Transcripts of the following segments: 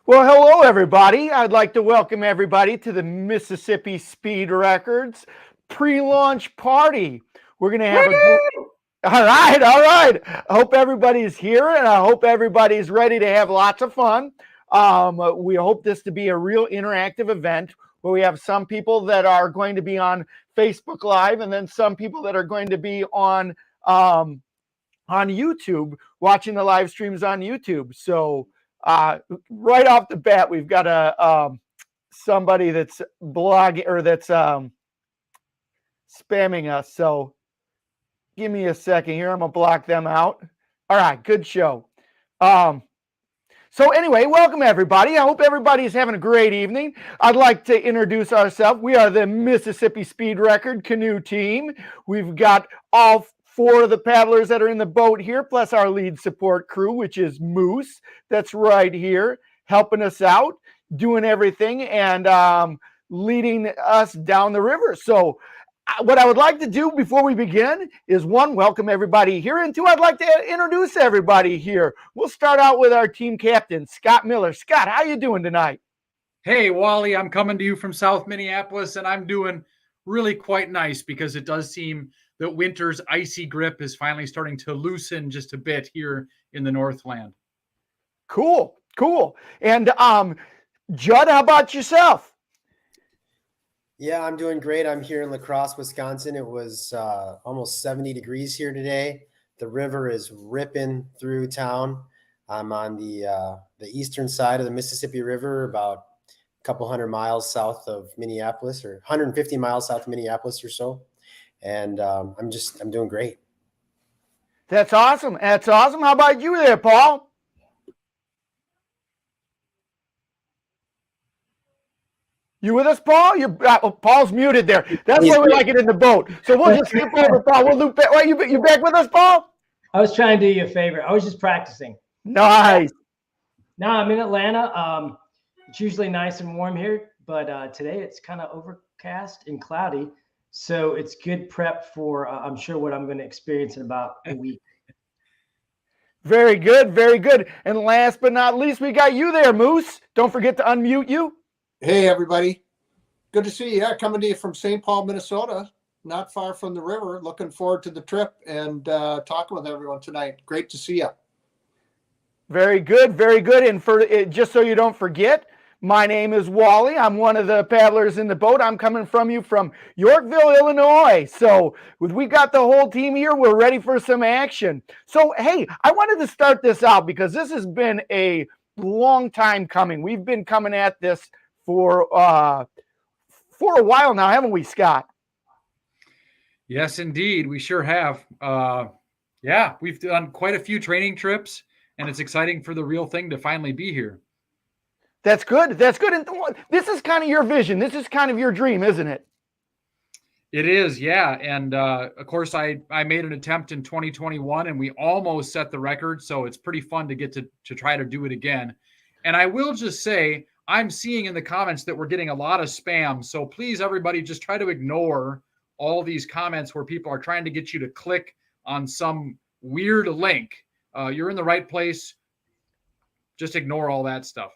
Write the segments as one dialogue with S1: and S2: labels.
S1: Well, hello, everybody. I'd like to welcome everybody to the Mississippi Speed Records pre-launch party. We're going to have all right. I hope everybody's here, and I hope everybody's ready to have lots of fun. We hope this to be a real interactive event where we have some people that are going to be on Facebook Live, and then some people that are going to be on YouTube, watching the live streams on YouTube. So right off the bat, we've got somebody that's blogging or that's spamming us. So give me a second here. I'm gonna block them out. All right, good show. So anyway, welcome everybody. I hope everybody's having a great evening. I'd like to introduce ourselves. We are the Mississippi Speed Record Canoe Team. We've got all four of the paddlers that are in the boat here, plus our lead support crew, which is Moose. That's right here, helping us out, doing everything, and leading us down the river. So what I would like to do before we begin is, one, welcome everybody here, and two, I'd like to introduce everybody here. We'll start out with our team captain, Scott Miller. Scott, how you doing tonight?
S2: Hey, Wally, I'm coming to you from South Minneapolis, and I'm doing really quite nice because it does seem that winter's icy grip is finally starting to loosen just a bit here in the Northland.
S1: Cool. And Judd, how about yourself?
S3: Yeah, I'm doing great. I'm here in La Crosse, Wisconsin. It was almost 70 degrees here today. The river is ripping through town. I'm on the eastern side of the Mississippi River, about a couple hundred miles south of Minneapolis, or 150 miles south of Minneapolis or so. And I'm doing great.
S1: That's awesome. How about you there, Paul? You with us, Paul? Paul's muted there. That's why we like it in the boat. So we'll just skip over Paul. We'll loop back. Wait, you back with us, Paul?
S4: I was trying to do you a favor. I was just practicing.
S1: Nice.
S4: No, I'm in Atlanta. It's usually nice and warm here, but today it's kind of overcast and cloudy. So it's good prep for, I'm sure, what I'm going to experience in about a week.
S1: Very good. And last but not least, we got you there, Moose. Don't forget to unmute you.
S5: Hey, everybody. Good to see you. Yeah, coming to you from St. Paul, Minnesota, not far from the river. Looking forward to the trip and talking with everyone tonight. Great to see you.
S1: Very good. And for just so you don't forget, my name is Wally. I'm one of the paddlers in the boat. I'm coming from you from Yorkville, Illinois. So we got the whole team here. We're ready for some action. So, hey, I wanted to start this out because this has been a long time coming. We've been coming at this for a while now, haven't we, Scott?
S2: Yes, indeed. We sure have. Yeah, we've done quite a few training trips, and it's exciting for the real thing to finally be here.
S1: That's good. And this is kind of your vision. This is kind of your dream, isn't it?
S2: It is, yeah. And of course, I made an attempt in 2021, and we almost set the record. So it's pretty fun to get to try to do it again. And I will just say, I'm seeing in the comments that we're getting a lot of spam. So please, everybody, just try to ignore all these comments where people are trying to get you to click on some weird link. You're in the right place. Just ignore all that stuff.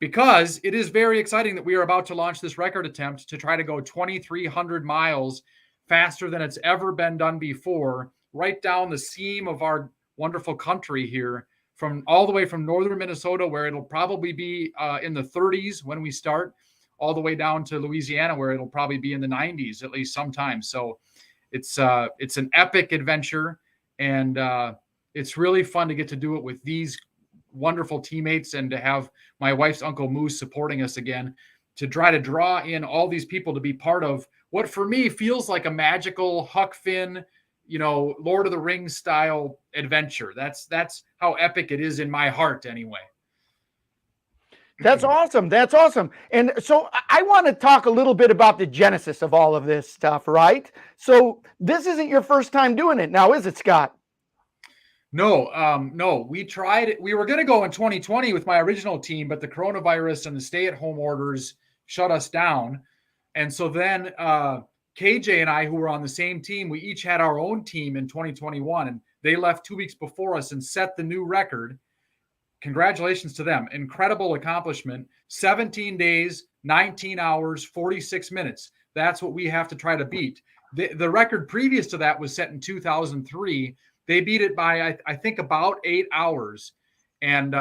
S2: Because it is very exciting that we are about to launch this record attempt to try to go 2,300 miles faster than it's ever been done before, right down the seam of our wonderful country here, from all the way from northern Minnesota, where it'll probably be in the 30s when we start, all the way down to Louisiana, where it'll probably be in the 90s at least sometimes. So it's an epic adventure, and it's really fun to get to do it with these wonderful teammates and to have my wife's Uncle Moose supporting us again, to try to draw in all these people to be part of what for me feels like a magical Huck Finn, Lord of the Rings style adventure. That's how epic it is in my heart anyway.
S1: That's awesome. And so I want to talk a little bit about the genesis of all of this stuff, right? So this isn't your first time doing it now, is it, Scott?
S2: No. We tried it. We were going to go in 2020 with my original team, but the coronavirus and the stay-at-home orders shut us down. And so then KJ and I, who were on the same team, we each had our own team in 2021, and they left 2 weeks before us and set the new record. congratulations to them. Incredible accomplishment. 17 days, 19 hours, 46 minutes. That's what we have to try to beat. The record previous to that was set in 2003. They beat it by, I think, about 8 hours. And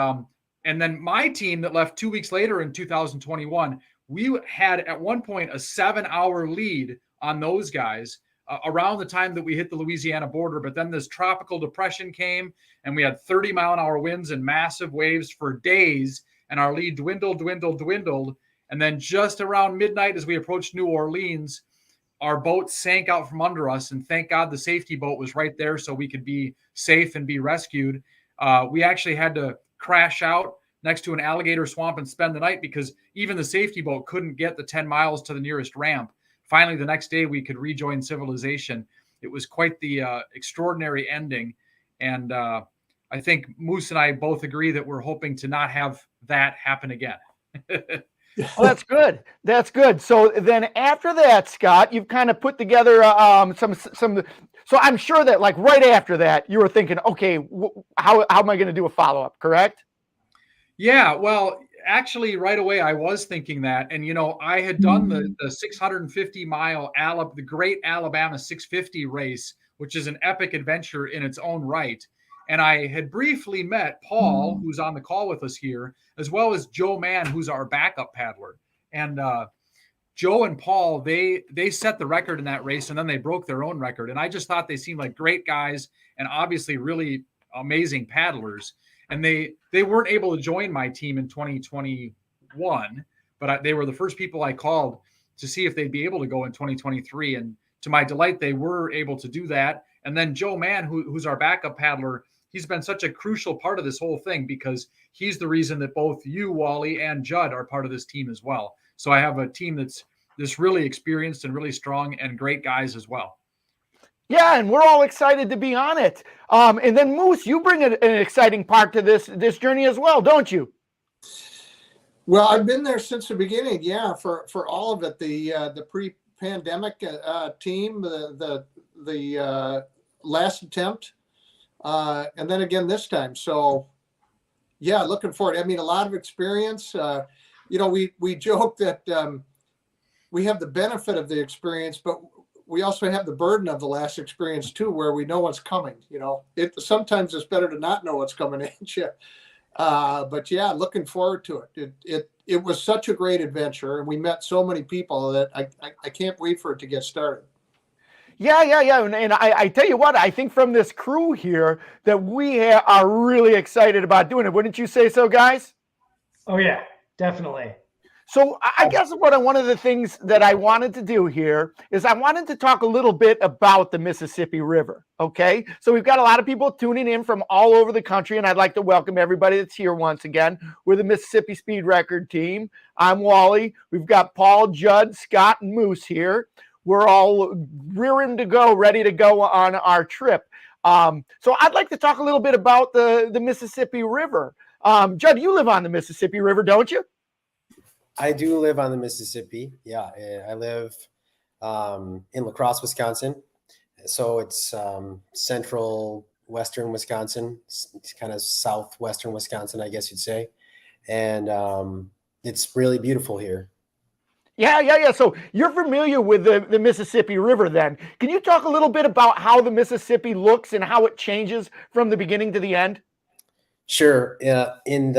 S2: then my team that left 2 weeks later in 2021, we had at one point a 7-hour lead on those guys around the time that we hit the Louisiana border. But then this tropical depression came and we had 30-mile-an-hour winds and massive waves for days. And our lead dwindled. And then just around midnight as we approached New Orleans, our boat sank out from under us. And thank God the safety boat was right there so we could be safe and be rescued. We actually had to crash out next to an alligator swamp and spend the night because even the safety boat couldn't get the 10 miles to the nearest ramp. Finally, the next day we could rejoin civilization. It was quite the extraordinary ending. And I think Moose and I both agree that we're hoping to not have that happen again.
S1: Well, that's good. That's good. So then after that, Scott, you've kind of put together some. So I'm sure that like right after that, you were thinking, okay, how am I going to do a follow-up, correct?
S2: Yeah, well, actually, right away, I was thinking that. And, I had done the 650-mile, the Great Alabama 650 race, which is an epic adventure in its own right. And I had briefly met Paul, who's on the call with us here, as well as Joe Mann, who's our backup paddler. And Joe and Paul, they set the record in that race, and then they broke their own record. And I just thought they seemed like great guys and obviously really amazing paddlers. And they weren't able to join my team in 2021, but they were the first people I called to see if they'd be able to go in 2023. And to my delight, they were able to do that. And then Joe Mann, who's our backup paddler, he's been such a crucial part of this whole thing because he's the reason that both you, Wally, and Judd are part of this team as well. So I have a team that's really experienced and really strong and great guys as well.
S1: Yeah, and we're all excited to be on it. And then Moose, you bring an exciting part to this journey as well, don't you?
S5: Well, I've been there since the beginning. Yeah, for all of it, the pre-pandemic team, the last attempt, and then again this time. So, yeah, looking forward. I mean, a lot of experience. We joke that we have the benefit of the experience, but we also have the burden of the last experience too, where we know what's coming. Sometimes it's better to not know what's coming at you. But yeah, looking forward to it. It was such a great adventure, and we met so many people that I can't wait for it to get started.
S1: Yeah. And I tell you what, I think from this crew here that we are really excited about doing it. Wouldn't you say so, guys?
S4: Oh yeah, definitely.
S1: So I guess one of the things that I wanted to do here is I wanted to talk a little bit about the Mississippi River, okay? So we've got a lot of people tuning in from all over the country, and I'd like to welcome everybody that's here once again. We're the Mississippi Speed Record team. I'm Wally. We've got Paul, Judd, Scott, and Moose here. We're all rearing to go, ready to go on our trip. So I'd like to talk a little bit about the Mississippi River. Judd, you live on the Mississippi River, don't you?
S3: I do live on the Mississippi. Yeah, I live in La Crosse, Wisconsin. So it's central western Wisconsin. It's kind of southwestern Wisconsin, I guess you'd say. And it's really beautiful here.
S1: Yeah. So you're familiar with the Mississippi River then. Can you talk a little bit about how the Mississippi looks and how it changes from the beginning to the end? Sure.
S3: In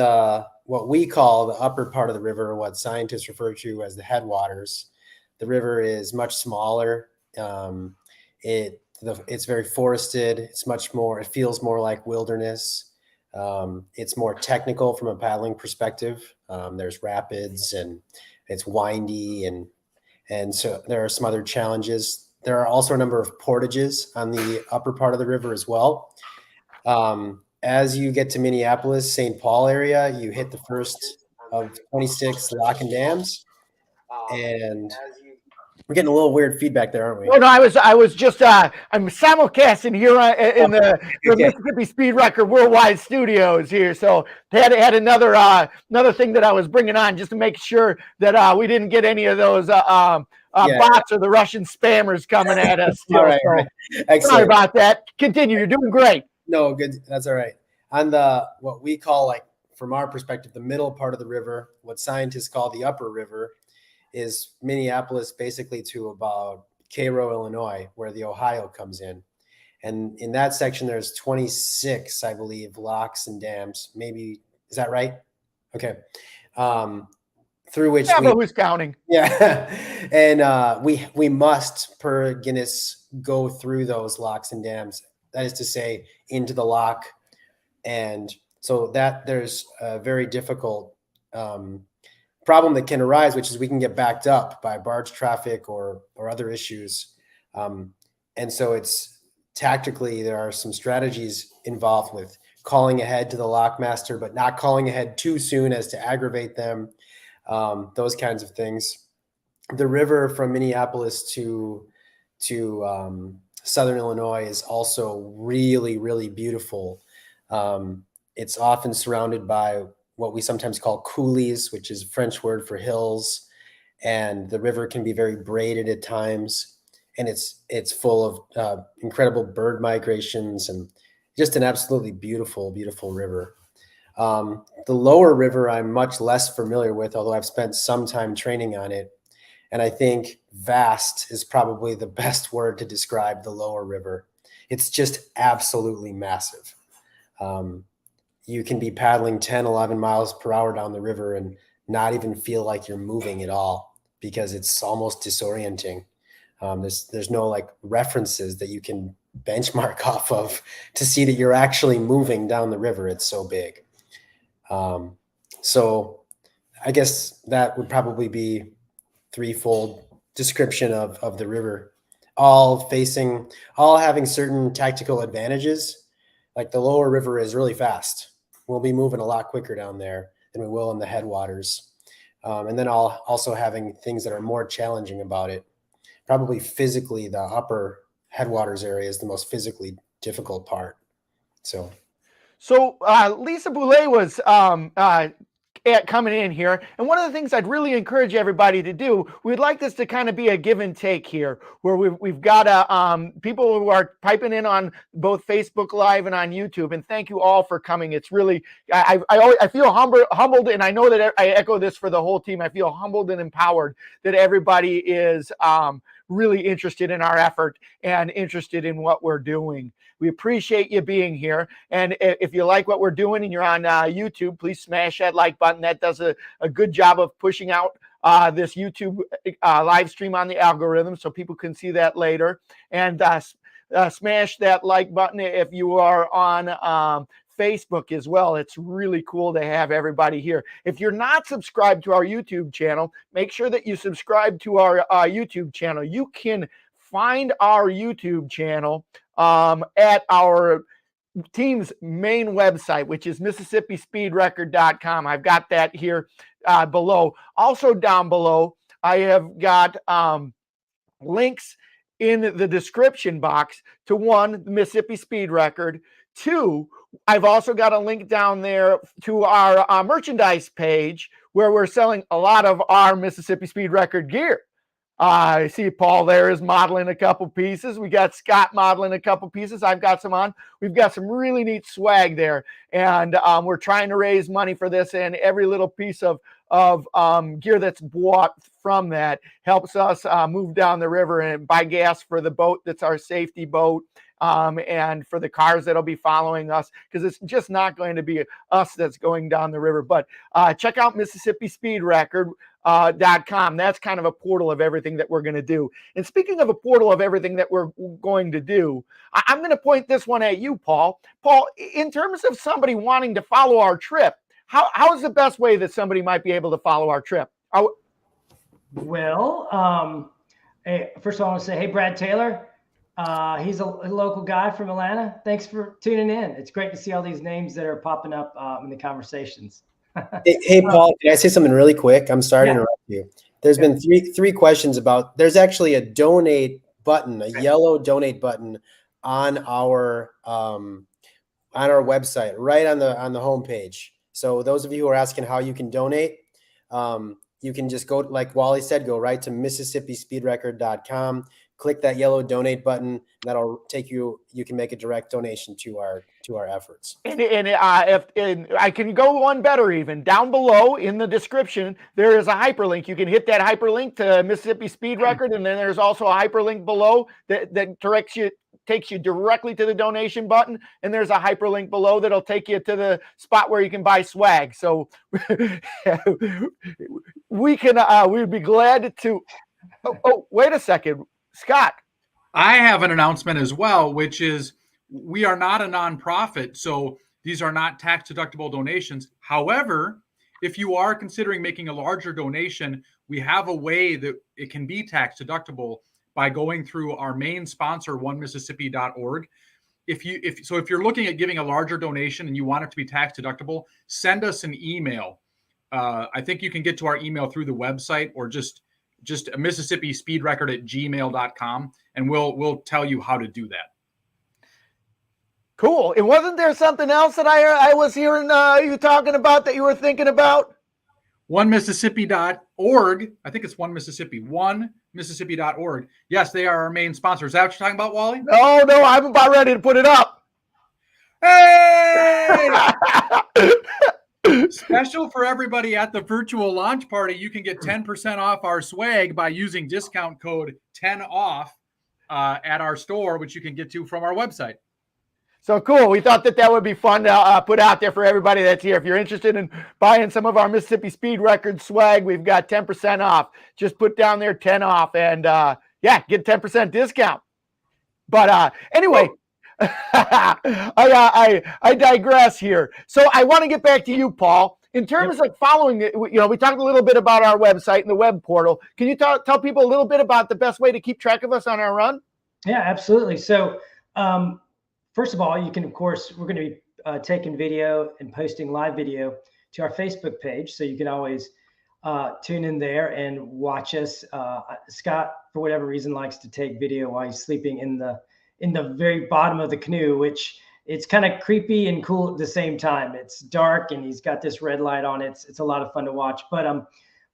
S3: what we call the upper part of the river, what scientists refer to as the headwaters, the river is much smaller. It's very forested. It feels more like wilderness. It's more technical from a paddling perspective. There's rapids and it's windy and so there are some other challenges. There are also a number of portages on the upper part of the river as well. As you get to Minneapolis, St. Paul area, you hit the first of 26 lock and dams. And we're getting a little weird feedback there, aren't we?
S1: No, I was just I'm simulcasting here in the Mississippi Speed Record Worldwide Studios here. So they had another thing that I was bringing on just to make sure that we didn't get any of those bots or the Russian spammers coming at us.
S3: All right.
S1: Sorry about that. Continue. You're doing great.
S3: No, good. That's all right. On what we call like from our perspective, the middle part of the river, what scientists call the upper river, is Minneapolis basically to about Cairo, Illinois, where the Ohio comes in. And in that section, there's 26, I believe, locks and dams. Maybe, is that right? Okay. Through which
S1: Yeah, but who's counting?
S3: Yeah. And we must, per Guinness, go through those locks and dams. That is to say, into the lock. And so that there's a very difficult problem that can arise, which is we can get backed up by barge traffic or other issues. And so it's tactically, there are some strategies involved with calling ahead to the lockmaster, but not calling ahead too soon as to aggravate them. Those kinds of things. The river from Minneapolis to Southern Illinois is also really, really beautiful. It's often surrounded by what we sometimes call coulees, which is a French word for hills. And the river can be very braided at times. And it's full of incredible bird migrations and just an absolutely beautiful, beautiful river. The lower river I'm much less familiar with, although I've spent some time training on it. And I think vast is probably the best word to describe the lower river. It's just absolutely massive. You can be paddling 10, 11 miles per hour down the river and not even feel like you're moving at all because it's almost disorienting. There's no like references that you can benchmark off of to see that you're actually moving down the river. It's so big. So I guess that would probably be threefold description of the river, all having certain tactical advantages. Like the lower river is really fast. We'll be moving a lot quicker down there than we will in the headwaters. And then also having things that are more challenging about it. Probably physically, the upper headwaters area is the most physically difficult part. So
S1: Lisa Boulay was coming in here, and one of the things I'd really encourage everybody to do, we'd like this to kind of be a give and take here, where we've got people who are piping in on both Facebook Live and on YouTube, and thank you all for coming. It's really I feel humbled, and I know that I echo this for the whole team. I feel humbled and empowered that everybody is really interested in our effort and interested in what we're doing. We appreciate you being here. And if you like what we're doing and you're on YouTube, please smash that like button. That does a good job of pushing out this YouTube live stream on the algorithm so people can see that later. And smash that like button if you are on Facebook as well. It's really cool to have everybody here. If you're not subscribed to our YouTube channel, make sure that you subscribe to our YouTube channel. You can find our YouTube channel at our team's main website, which is MississippiSpeedRecord.com. I've got that here below. Also down below, I have got links in the description box to one, the Mississippi Speed Record. Two, I've also got a link down there to our merchandise page where we're selling a lot of our Mississippi Speed Record gear. I see Paul there is modeling a couple pieces. We got Scott modeling a couple pieces. I've got some on. We've got some really neat swag there. And we're trying to raise money for this, and every little piece of gear that's bought from that helps us move down the river and buy gas for the boat that's our safety boat, and for the cars that'll be following us, because it's just not going to be us that's going down the river. But check out MississippiSpeedRecord.com. That's kind of a portal of everything that we're going to do. And speaking of a portal of everything that we're going to do, I'm going to point this one at you, Paul. Paul, in terms of somebody wanting to follow our trip, how is the best way that somebody might be able to follow our trip?
S4: Well, hey, first of all, I want to say, hey, Brad Taylor. He's a local guy from Atlanta. Thanks for tuning in. It's great to see all these names that are popping up in the conversations.
S3: Hey, Paul, can I say something really quick? I'm sorry to interrupt you. There's been three questions about, there's actually a donate button, a yellow donate button on our website, right on the homepage. So those of you who are asking how you can donate, you can just go, like Wally said, go right to MississippiSpeedRecord.com, click that yellow donate button. That'll take you. You can make a direct donation to our efforts.
S1: And I can go one better even. Down below in the description, there is a hyperlink. You can hit that hyperlink to Mississippi Speed Record, and then there's also a hyperlink below that takes you directly to the donation button, and there's a hyperlink below that'll take you to the spot where you can buy swag. So we'd be glad to. Oh, wait a second, Scott.
S2: I have an announcement as well, which is we are not a nonprofit, so these are not tax-deductible donations. However, if you are considering making a larger donation, we have a way that it can be tax-deductible by going through our main sponsor, onemississippi.org. If you're looking at giving a larger donation and you want it to be tax-deductible, send us an email. I think you can get to our email through the website or just Mississippi Speed Record at gmail.com, and we'll tell you how to do that.
S1: Cool. And wasn't there something else that I was hearing you talking about that you were thinking about?
S2: OneMississippi.org. I think it's One Mississippi. OneMississippi.org. Yes, they are our main sponsor. Is that what you're talking about, Wally?
S1: No, I'm about ready to put it up.
S2: Hey! Special for everybody at the virtual launch party. You can get 10% off our swag by using discount code 10OFF at our store, which you can get to from our website.
S1: So cool. We thought that would be fun to put out there for everybody that's here. If you're interested in buying some of our Mississippi Speed Record swag, we've got 10% off. Just put down there 10 off and get 10% discount. But anyway, I digress here. So I want to get back to you, Paul. In terms of following it, we talked a little bit about our website and the web portal. Can you tell people a little bit about the best way to keep track of us on our run?
S4: Yeah, absolutely. So first of all, you can, of course, we're going to be taking video and posting live video to our Facebook page. So you can always tune in there and watch us. Scott, for whatever reason, likes to take video while he's sleeping in the very bottom of the canoe, which it's kind of creepy and cool at the same time. It's dark and he's got this red light on it. It's a lot of fun to watch. But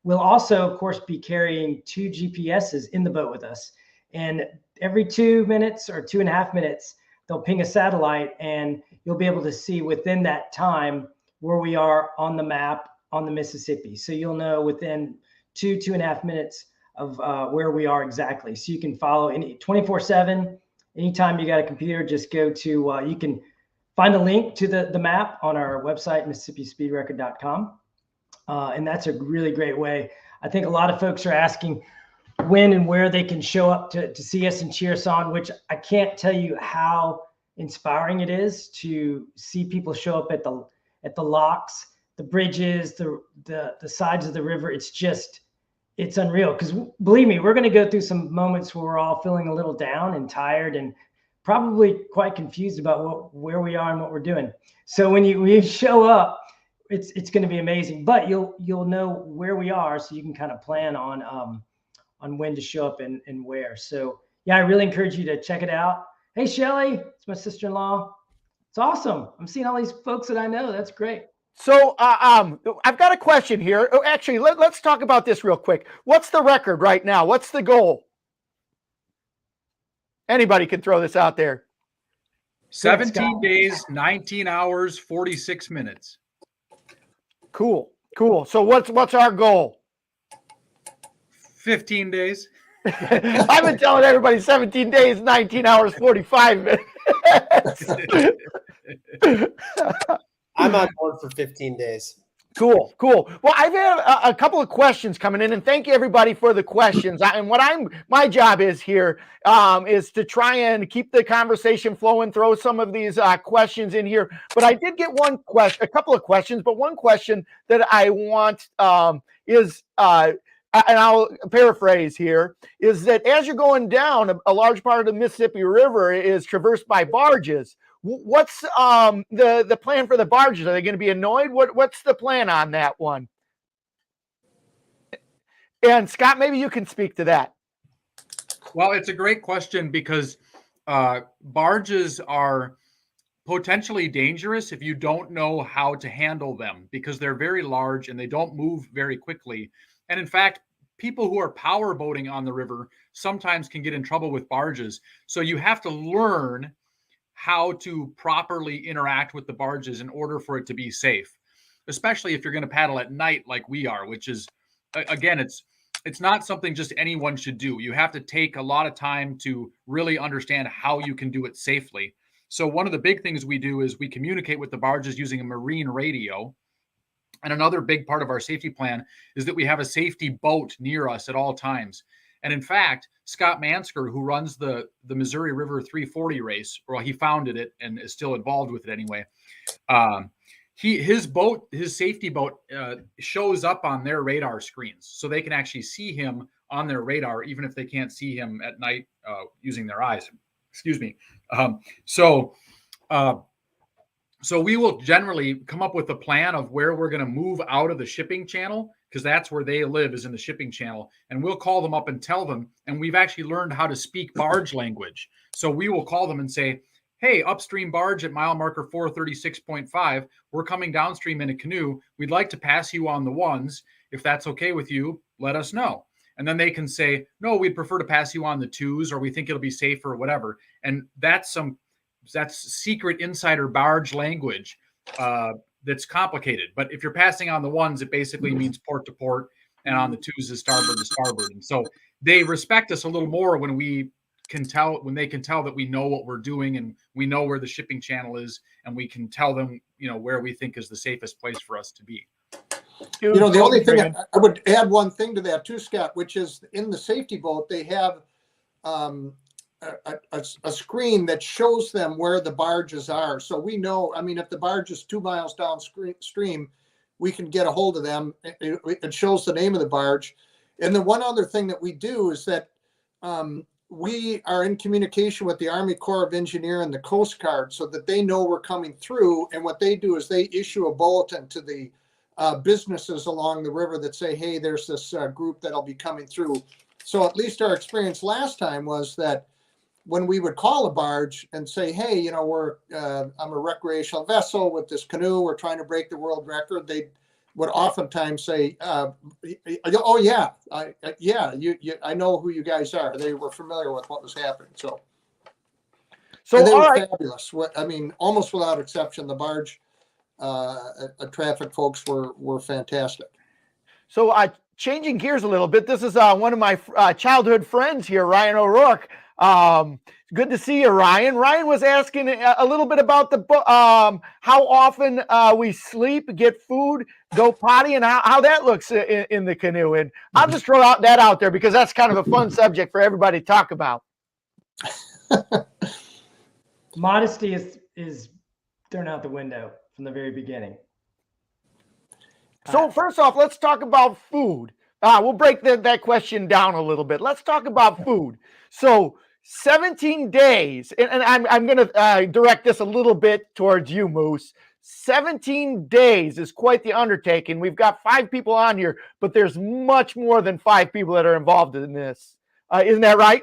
S4: we'll also, of course, be carrying 2 GPSs in the boat with us. And every 2 minutes or 2.5 minutes, they'll ping a satellite and you'll be able to see within that time where we are on the map on the Mississippi. So you'll know within 2.5 minutes of where we are exactly. So you can follow 24/7. Anytime you got a computer, just go to, you can find a link to the map on our website, MississippiSpeedRecord.com. And that's a really great way. I think a lot of folks are asking when and where they can show up to see us and cheer us on, which I can't tell you how inspiring it is to see people show up at the locks, the bridges, the sides of the river. It's unreal, because believe me, we're going to go through some moments where we're all feeling a little down and tired and probably quite confused about where we are and what we're doing. So when you show up, it's going to be amazing, but you'll know where we are, so you can kind of plan on when to show up and where. So yeah, I really encourage you to check it out. Hey, Shelly, it's my sister-in-law. It's awesome. I'm seeing all these folks that I know. That's great.
S1: So I've got a question here. Oh, actually, let's talk about this real quick. What's the record right now? What's the goal? Anybody can throw this out there.
S2: 17 days, 19 hours, 46 minutes.
S1: Cool. So what's our goal?
S2: 15 days.
S1: I've been telling everybody 17 days, 19 hours, 45 minutes.
S3: I'm on board for 15 days.
S1: Cool. Well, I've had a couple of questions coming in, and thank you everybody for the questions. And what my job is here is to try and keep the conversation flowing, throw some of these questions in here. But I did get a couple of questions, but one question that I want is, and I'll paraphrase here, is that as you're going down, a large part of the Mississippi River is traversed by barges. What's the plan for the barges? Are they going to be annoyed? What's the plan on that one? And Scott, maybe you can speak to that.
S2: Well, it's a great question, because barges are potentially dangerous if you don't know how to handle them, because they're very large and they don't move very quickly. And in fact, people who are power boating on the river sometimes can get in trouble with barges. So you have to learn how to properly interact with the barges in order for it to be safe, especially if you're going to paddle at night like we are, which is, again, it's not something just anyone should do. You have to take a lot of time to really understand how you can do it safely. So one of the big things we do is we communicate with the barges using a marine radio. And another big part of our safety plan is that we have a safety boat near us at all times. And in fact, Scott Mansker, who runs the Missouri River 340 race, or he founded it and is still involved with it anyway, his safety boat shows up on their radar screens, so they can actually see him on their radar, even if they can't see him at night using their eyes. Excuse me. So we will generally come up with a plan of where we're going to move out of the shipping channel, because that's where they live, is in the shipping channel. And we'll call them up and tell them. And we've actually learned how to speak barge language. So we will call them and say, hey, upstream barge at mile marker 436.5, we're coming downstream in a canoe. We'd like to pass you on the ones. If that's okay with you, let us know. And then they can say, no, we'd prefer to pass you on the twos, or we think it'll be safer, or whatever. And that's secret insider barge language that's complicated. But if you're passing on the ones, it basically means port to port, and on the twos is starboard to starboard. And so they respect us a little more when they can tell that we know what we're doing and we know where the shipping channel is, and we can tell them, where we think is the safest place for us to be.
S5: The only thing I would add one thing to that too, Scott, which is in the safety boat, they have a screen that shows them where the barges are. So we know, if the barge is 2 miles downstream, we can get a hold of them. It shows the name of the barge. And the one other thing that we do is that we are in communication with the Army Corps of Engineers and the Coast Guard, so that they know we're coming through. And what they do is they issue a bulletin to the businesses along the river that say, hey, there's this group that'll be coming through. So at least our experience last time was that when we would call a barge and say, hey, I'm a recreational vessel with this canoe, we're trying to break the world record, they would oftentimes say, oh yeah, I know who you guys are. They were familiar with what was happening. So they were fabulous. Almost without exception, the barge traffic folks were fantastic.
S1: So changing gears a little bit, this is one of my childhood friends here, Ryan O'Rourke. Good to see you, Ryan. Ryan was asking a little bit about how often we sleep, get food, go potty, and how that looks in the canoe. And I'll just throw that out there because that's kind of a fun subject for everybody to talk about.
S4: Modesty is thrown out the window from the very beginning.
S1: So first off, let's talk about food. We'll break that question down a little bit. Let's talk about food. So 17 days, and I'm going to direct this a little bit towards you, Moose. 17 days is quite the undertaking. We've got 5 people on here, but there's much more than 5 people that are involved in this. Isn't that right?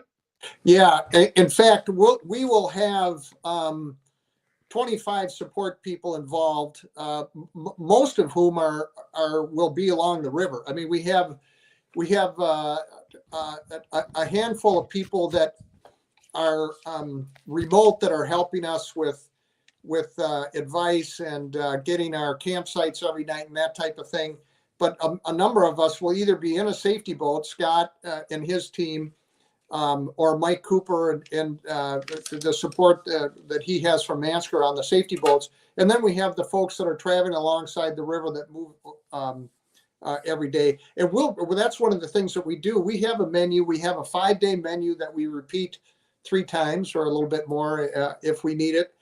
S5: Yeah. In fact, we will have 25 support people involved, most of whom will be along the river. We have a handful of people that are remote that are helping us with advice and getting our campsites every night and that type of thing. But a number of us will either be in a safety boat, Scott and his team, or Mike Cooper and the support that he has from Mansker on the safety boats. And then we have the folks that are traveling alongside the river that move every day. And that's one of the things that we do. We have a menu. We have a 5-day menu that we repeat 3 times or a little bit more if we need it.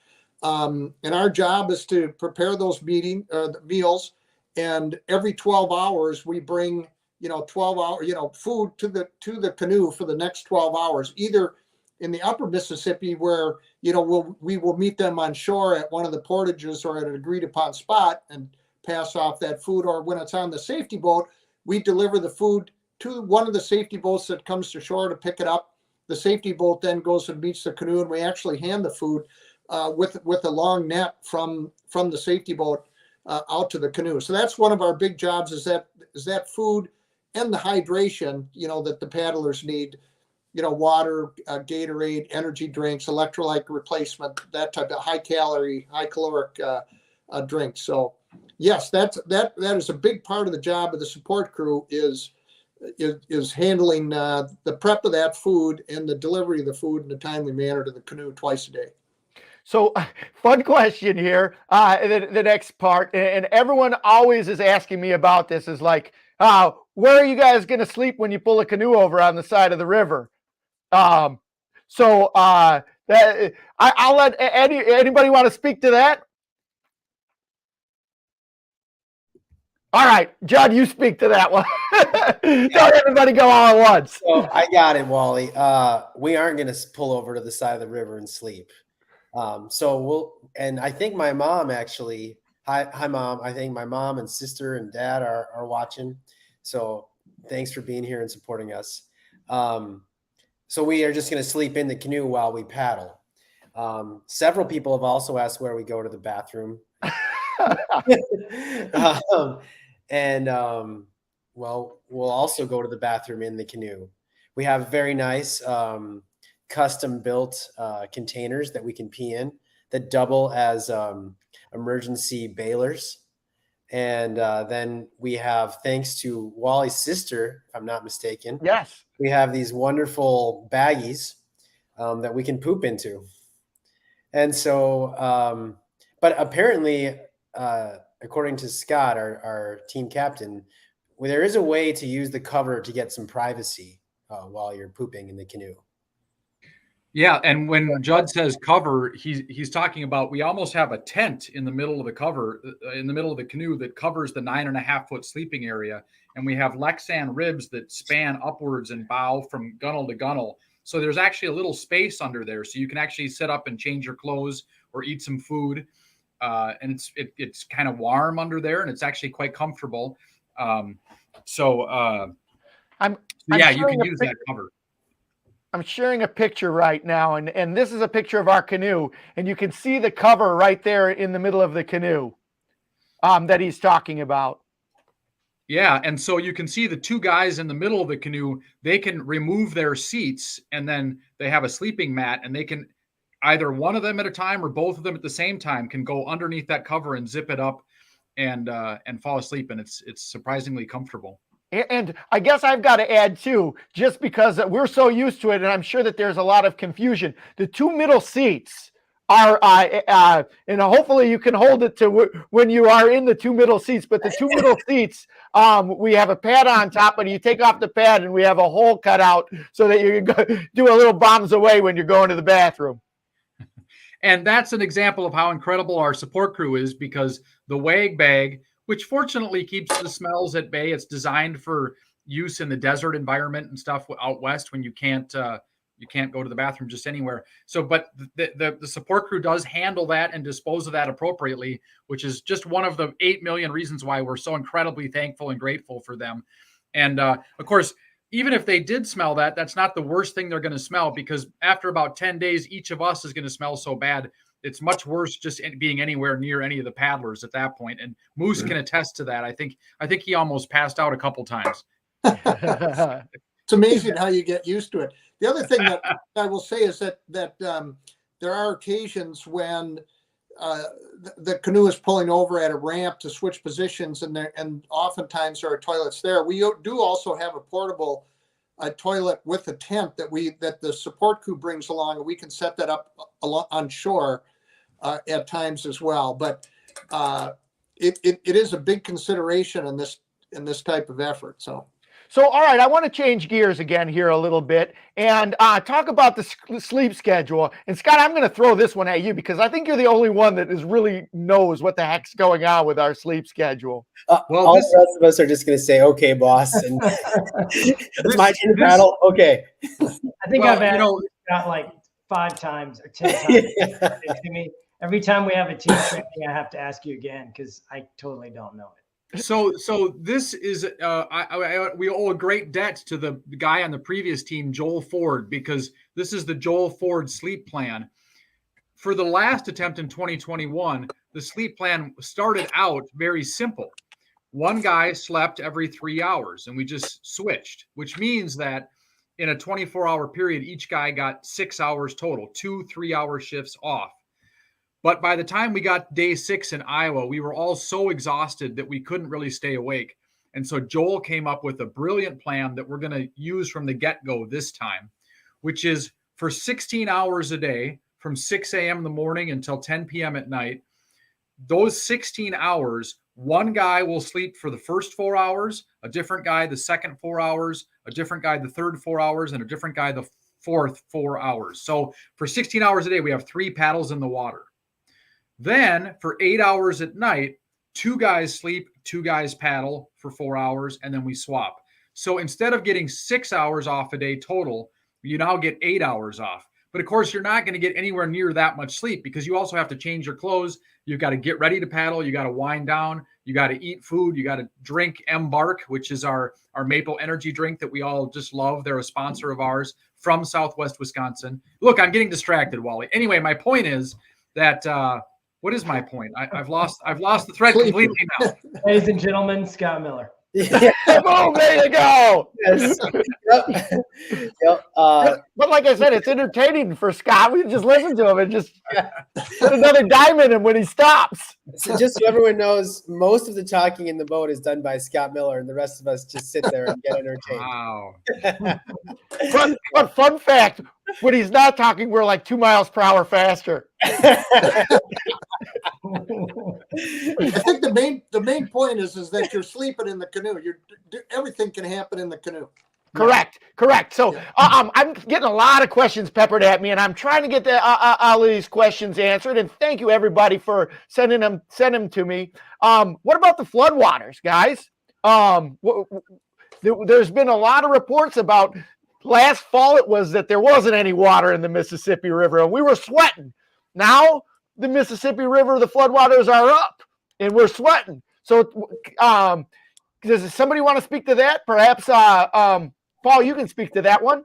S5: And our job is to prepare those meals. And every 12 hours, we bring 12 hour, food to the canoe for the next 12 hours, either in the upper Mississippi where, we will meet them on shore at one of the portages or at an agreed upon spot and pass off that food. Or when it's on the safety boat, we deliver the food to one of the safety boats that comes to shore to pick it up. The safety boat then goes and meets the canoe, and we actually hand the food with a long net from the safety boat out to the canoe. So that's one of our big jobs, is that food and the hydration, that the paddlers need, water, Gatorade, energy drinks, electrolyte replacement, that type of high calorie, high caloric drinks. So yes, that is a big part of the job of the support crew is handling the prep of that food and the delivery of the food in a timely manner to the canoe twice a day.
S1: So fun question here. The next part, and everyone always is asking me about this, is like, where are you guys going to sleep when you pull a canoe over on the side of the river? I'll let anybody want to speak to that. All right, John, you speak to that one. Don't everybody go all at once.
S3: So I got it, Wally. We aren't going to pull over to the side of the river and sleep. And I think my mom actually, hi mom. I think my mom and sister and dad are watching. So thanks for being here and supporting us. So we are just going to sleep in the canoe while we paddle. Several people have also asked where we go to the bathroom. Well, we'll also go to the bathroom in the canoe. We have very nice custom built containers that we can pee in that double as emergency bailers. And then we have, thanks to Wally's sister, if I'm not mistaken,
S1: yes,
S3: we have these wonderful baggies that we can poop into. And so, but apparently, according to Scott, our team captain, there is a way to use the cover to get some privacy while you're pooping in the canoe.
S2: Yeah, and when Judd says cover, he's talking about, we almost have a tent in the middle of the cover, in the middle of the canoe that covers the 9.5-foot sleeping area, and we have Lexan ribs that span upwards and bow from gunnel to gunnel. So there's actually a little space under there, so you can actually sit up and change your clothes or eat some food, and it's kind of warm under there, and it's actually quite comfortable. You can use that cover.
S1: I'm sharing a picture right now, and this is a picture of our canoe, and you can see the cover right there in the middle of the canoe that he's talking about.
S2: Yeah, and so you can see the two guys in the middle of the canoe, they can remove their seats, and then they have a sleeping mat, and they can, either one of them at a time or both of them at the same time, can go underneath that cover and zip it up and fall asleep, and it's surprisingly comfortable.
S1: And I guess I've got to add too, just because we're so used to it, and I'm sure that there's a lot of confusion. The two middle seats are, and hopefully you can hold it to when you are in the two middle seats, but the two middle seats, we have a pad on top, and you take off the pad, and we have a hole cut out so that you can do a little bombs away when you're going to the bathroom.
S2: And that's an example of how incredible our support crew is, because the WAG bag, which fortunately keeps the smells at bay, it's designed for use in the desert environment and stuff out west when you can't go to the bathroom just anywhere. So, but the support crew does handle that and dispose of that appropriately, which is just one of the 8 million reasons why we're so incredibly thankful and grateful for them. And of course, even if they did smell that, that's not the worst thing they're going to smell, because after about 10 days, each of us is going to smell so bad. It's much worse just being anywhere near any of the paddlers at that point. And Moose can attest to that. I think he almost passed out a couple times.
S5: It's amazing how you get used to it. The other thing that I will say is that there are occasions when the canoe is pulling over at a ramp to switch positions, and oftentimes there are toilets there. We do also have a portable toilet with a tent that the support crew brings along, and we can set that up on shore at times as well. But it is a big consideration in this type of effort.
S1: So, all right, I want to change gears again here a little bit and talk about the sleep schedule. And Scott, I'm going to throw this one at you because I think you're the only one that really knows what the heck's going on with our sleep schedule.
S3: Well, all the rest of us are just going to say, "Okay, boss," and it's my turn to paddle. Okay.
S4: I think I've asked Scott like 5 times or 10 times. Yeah. Every time we have a team training, I have to ask you again because I totally don't know it.
S2: So this is we owe a great debt to the guy on the previous team, Joel Ford, because this is the Joel Ford sleep plan. For the last attempt in 2021, the sleep plan started out very simple. one guy slept every 3 hours, and we just switched, which means that in a 24-hour period, each guy got 6 hours total, 2 3-hour shifts off. But by the time we got day 6 in Iowa, we were all so exhausted that we couldn't really stay awake. And so Joel came up with a brilliant plan that we're going to use from the get-go this time, which is for 16 hours a day from 6 a.m. in the morning until 10 p.m. at night. Those 16 hours, one guy will sleep for the first 4 hours, a different guy the second 4 hours, a different guy the third 4 hours, and a different guy the fourth 4 hours. So for 16 hours a day, we have 3 paddles in the water. Then for 8 hours at night, 2 guys sleep, 2 guys paddle for 4 hours, and then we swap. So instead of getting 6 hours off a day total, you now get 8 hours off. But of course, you're not going to get anywhere near that much sleep because you also have to change your clothes. You've got to get ready to paddle. You got to wind down. You got to eat food. You got to drink Barge, which is our maple energy drink that we all just love. They're a sponsor of ours from Southwest Wisconsin. Look, I'm getting distracted, Wally. Anyway, my point is that what is my point? I've lost the thread completely now.
S4: Ladies and gentlemen, Scott Miller.
S3: Yeah.
S1: Oh, there you go.
S3: Yes. Yep. Yep.
S1: But like I said, it's entertaining for Scott. We just listen to him and just put another dime in him when he stops.
S3: So just so everyone knows, most of the talking in the boat is done by Scott Miller, and the rest of us just sit there and get entertained.
S2: Wow.
S1: But fun fact, when he's not talking, we're like 2 miles per hour faster.
S5: I think the main point is that you're sleeping in the canoe. Everything can happen in the canoe.
S1: Correct. So I'm getting a lot of questions peppered at me, and I'm trying to get all of these questions answered. And thank you everybody for sending them to me. What about the floodwaters, guys? There's been a lot of reports about last fall. It was that there wasn't any water in the Mississippi River, and we were sweating. Now the Mississippi River, the floodwaters are up, and we're sweating. So, does somebody want to speak to that? Perhaps, Paul, you can speak to that one.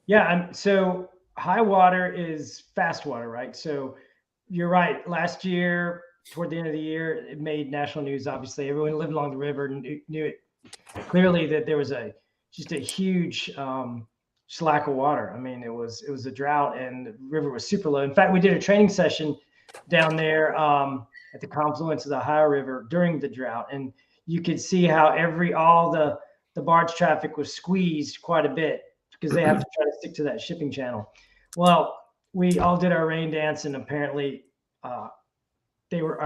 S4: Yeah. So high water is fast water, right? So you're right. Last year, toward the end of the year, it made national news. Obviously, everyone living along the river knew it clearly that there was just a huge slack of water. I mean, it was a drought, and the river was super low. In fact, we did a training session down there at the confluence of the Ohio River during the drought, and you could see how all the barge traffic was squeezed quite a bit because they have to try to stick to that shipping channel. Well, we all did our rain dance, and apparently they were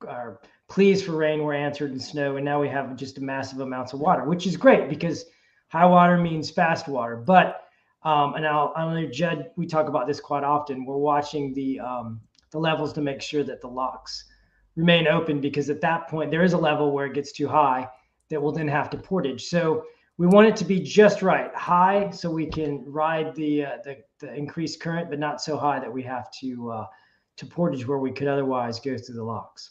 S4: our pleas for rain were answered in snow, and now we have just massive amounts of water, which is great because high water means fast water. But and I know Judd, we talk about this quite often. We're watching the levels to make sure that the locks remain open, because at that point there is a level where it gets too high that will then have to portage. So we want it to be just right, high, so we can ride the increased current, but not so high that we have to portage where we could otherwise go through the locks.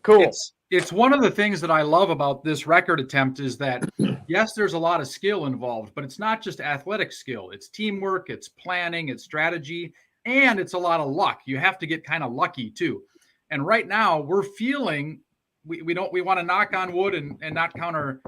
S1: Cool.
S2: It's one of the things that I love about this record attempt is that, yes, there's a lot of skill involved, but it's not just athletic skill. It's teamwork, it's planning, it's strategy, and it's a lot of luck. You have to get kind of lucky too. And right now we're feeling we want to knock on wood and not count our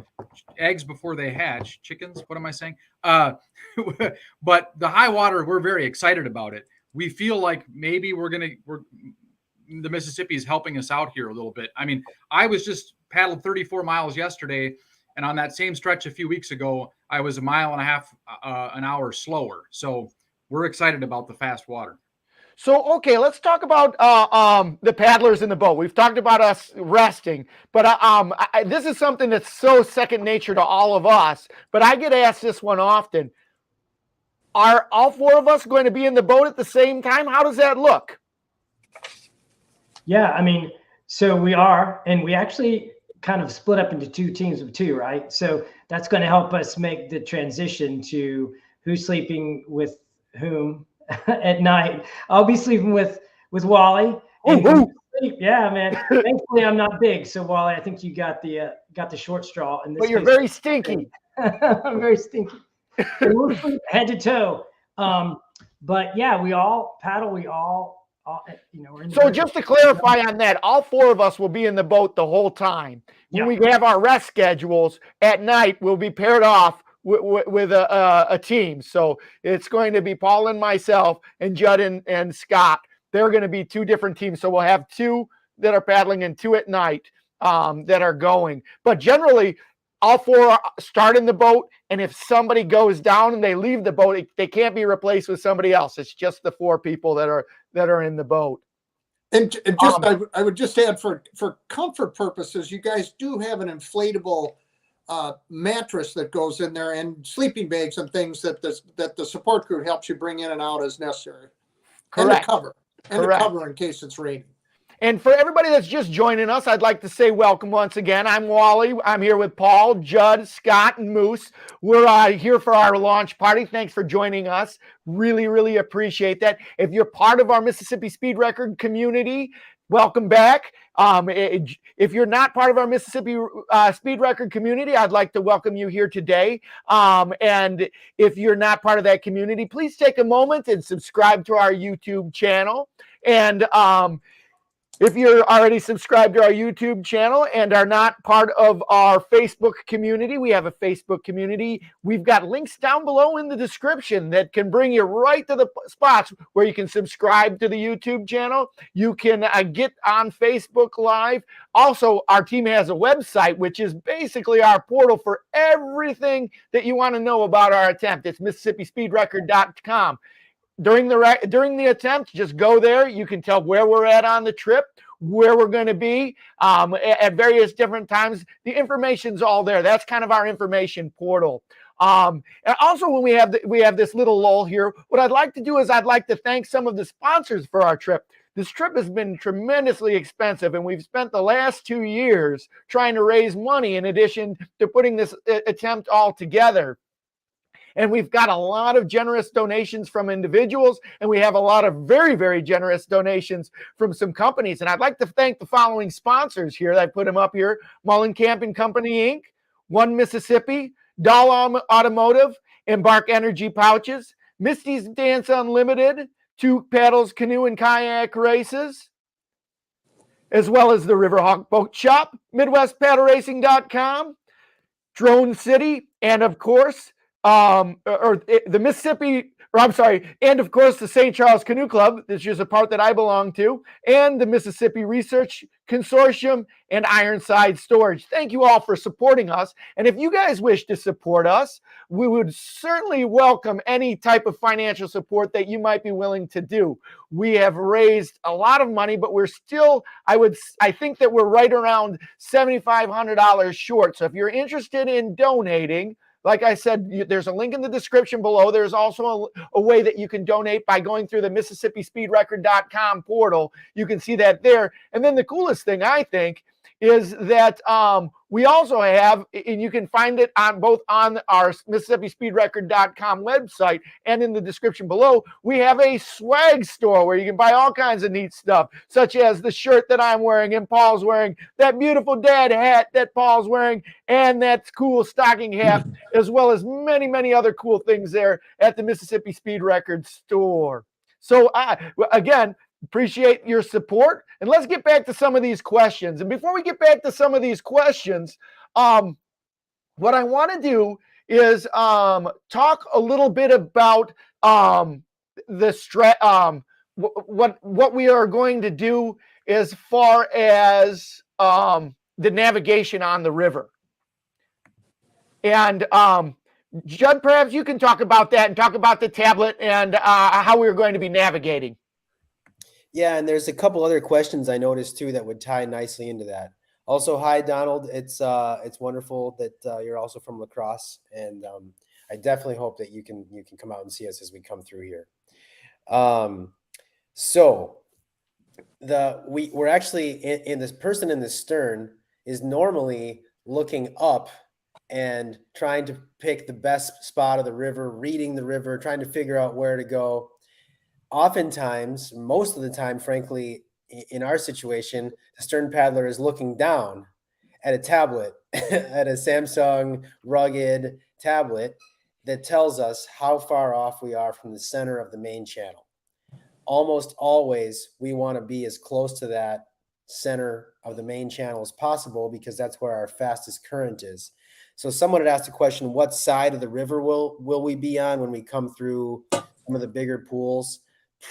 S2: eggs before they hatch. Chickens, what am I saying? But the high water, we're very excited about it. We feel like maybe the Mississippi is helping us out here a little bit. I mean, I was just paddled 34 miles yesterday, and on that same stretch a few weeks ago, I was 1.5 miles an hour slower. So we're excited about the fast water.
S1: So, okay, let's talk about the paddlers in the boat. We've talked about us resting, but this is something that's so second nature to all of us, but I get asked this one often. Are all 4 of us going to be in the boat at the same time? How does that look?
S4: Yeah, I mean, so we are, and we actually kind of split up into 2 teams of 2, right? So that's going to help us make the transition to who's sleeping with whom at night. I'll be sleeping with Wally. Yeah, man. Thankfully, I'm not big, so Wally, I think you got the short straw. In this
S1: but you're very stinky.
S4: I'm very stinky. We'll sleep head to toe. But yeah, we all paddle. We all Or in the
S1: So
S4: river.
S1: just to clarify on that, all 4 of us will be in the boat the whole time. When we have our rest schedules at night, we'll be paired off with a team. So it's going to be Paul and myself and Judd and Scott. They're going to be 2 different teams. So we'll have 2 that are paddling and 2 at night that are going. But generally, all 4 start in the boat, and if somebody goes down and they leave the boat, they can't be replaced with somebody else. It's just the 4 people that are in the boat.
S5: And just I would just add for comfort purposes, you guys do have an inflatable mattress that goes in there, and sleeping bags and things that the support crew helps you bring in and out as necessary.
S1: Correct.
S5: And a cover in case it's raining.
S1: And for everybody that's just joining us, I'd like to say welcome once again. I'm Wally. I'm here with Paul, Judd, Scott, and Moose. We're here for our launch party. Thanks for joining us. Really, really appreciate that. If you're part of our Mississippi Speed Record community, welcome back. If you're not part of our Mississippi Speed Record community, I'd like to welcome you here today. And if you're not part of that community, please take a moment and subscribe to our YouTube channel. And if you're already subscribed to our YouTube channel and are not part of our Facebook community, we have a Facebook community. We've got links down below in the description that can bring you right to the spots where you can subscribe to the YouTube channel. You can get on Facebook Live. Also, our team has a website, which is basically our portal for everything that you want to know about our attempt. It's MississippiSpeedRecord.com. During the attempt, just go there. You can tell where we're at on the trip, where we're going to be at various different times. The information's all there. That's kind of our information portal. And also, when we have this little lull here, what I'd like to do is I'd like to thank some of the sponsors for our trip. This trip has been tremendously expensive, and we've spent the last 2 years trying to raise money in addition to putting this attempt all together. And we've got a lot of generous donations from individuals, and we have a lot of very, very generous donations from some companies. And I'd like to thank the following sponsors here. I put them up here: Mullen Camping Company, Inc., One Mississippi, Dahl Automotive, Embark Energy Pouches, Misty's Dance Unlimited, 2 Paddles Canoe and Kayak Races, as well as the Riverhawk Boat Shop, MidwestPaddleRacing.com, Drone City, and of course, the Mississippi, and of course the St. Charles Canoe Club, which is a part that I belong to, and the Mississippi Research Consortium and Ironside Storage. Thank you all for supporting us. And if you guys wish to support us, we would certainly welcome any type of financial support that you might be willing to do. We have raised a lot of money, but we're still, I think that we're right around $7,500 short. So if you're interested in donating, like I said, there's a link in the description below. There's also a way that you can donate by going through the MississippiSpeedRecord.com portal. You can see that there. And then the coolest thing, I think, is that we also have, and you can find it on both on our MississippiSpeedRecord.com website and in the description below, we have a swag store where you can buy all kinds of neat stuff, such as the shirt that I'm wearing and Paul's wearing, that beautiful dad hat that Paul's wearing, and that cool stocking hat, as well as many, many other cool things there at the Mississippi Speed Record store. So again, appreciate your support, and let's get back to some of these questions. And before we get back to some of these questions, what I want to do is talk a little bit about what we are going to do as far as the navigation on the river. And Judd, perhaps you can talk about that and talk about the tablet and how we're going to be navigating.
S3: Yeah, and there's a couple other questions I noticed too that would tie nicely into that. Also, hi Donald. It's wonderful that you're also from La Crosse, and I definitely hope that you can come out and see us as we come through here. So we're actually in this person in the stern is normally looking up and trying to pick the best spot of the river, reading the river, trying to figure out where to go. Oftentimes, most of the time, frankly, in our situation, the stern paddler is looking down at a tablet, at a Samsung rugged tablet that tells us how far off we are from the center of the main channel. almost always we want to be as close to that center of the main channel as possible because that's where our fastest current is. So someone had asked a question, what side of the river will we be on when we come through some of the bigger pools?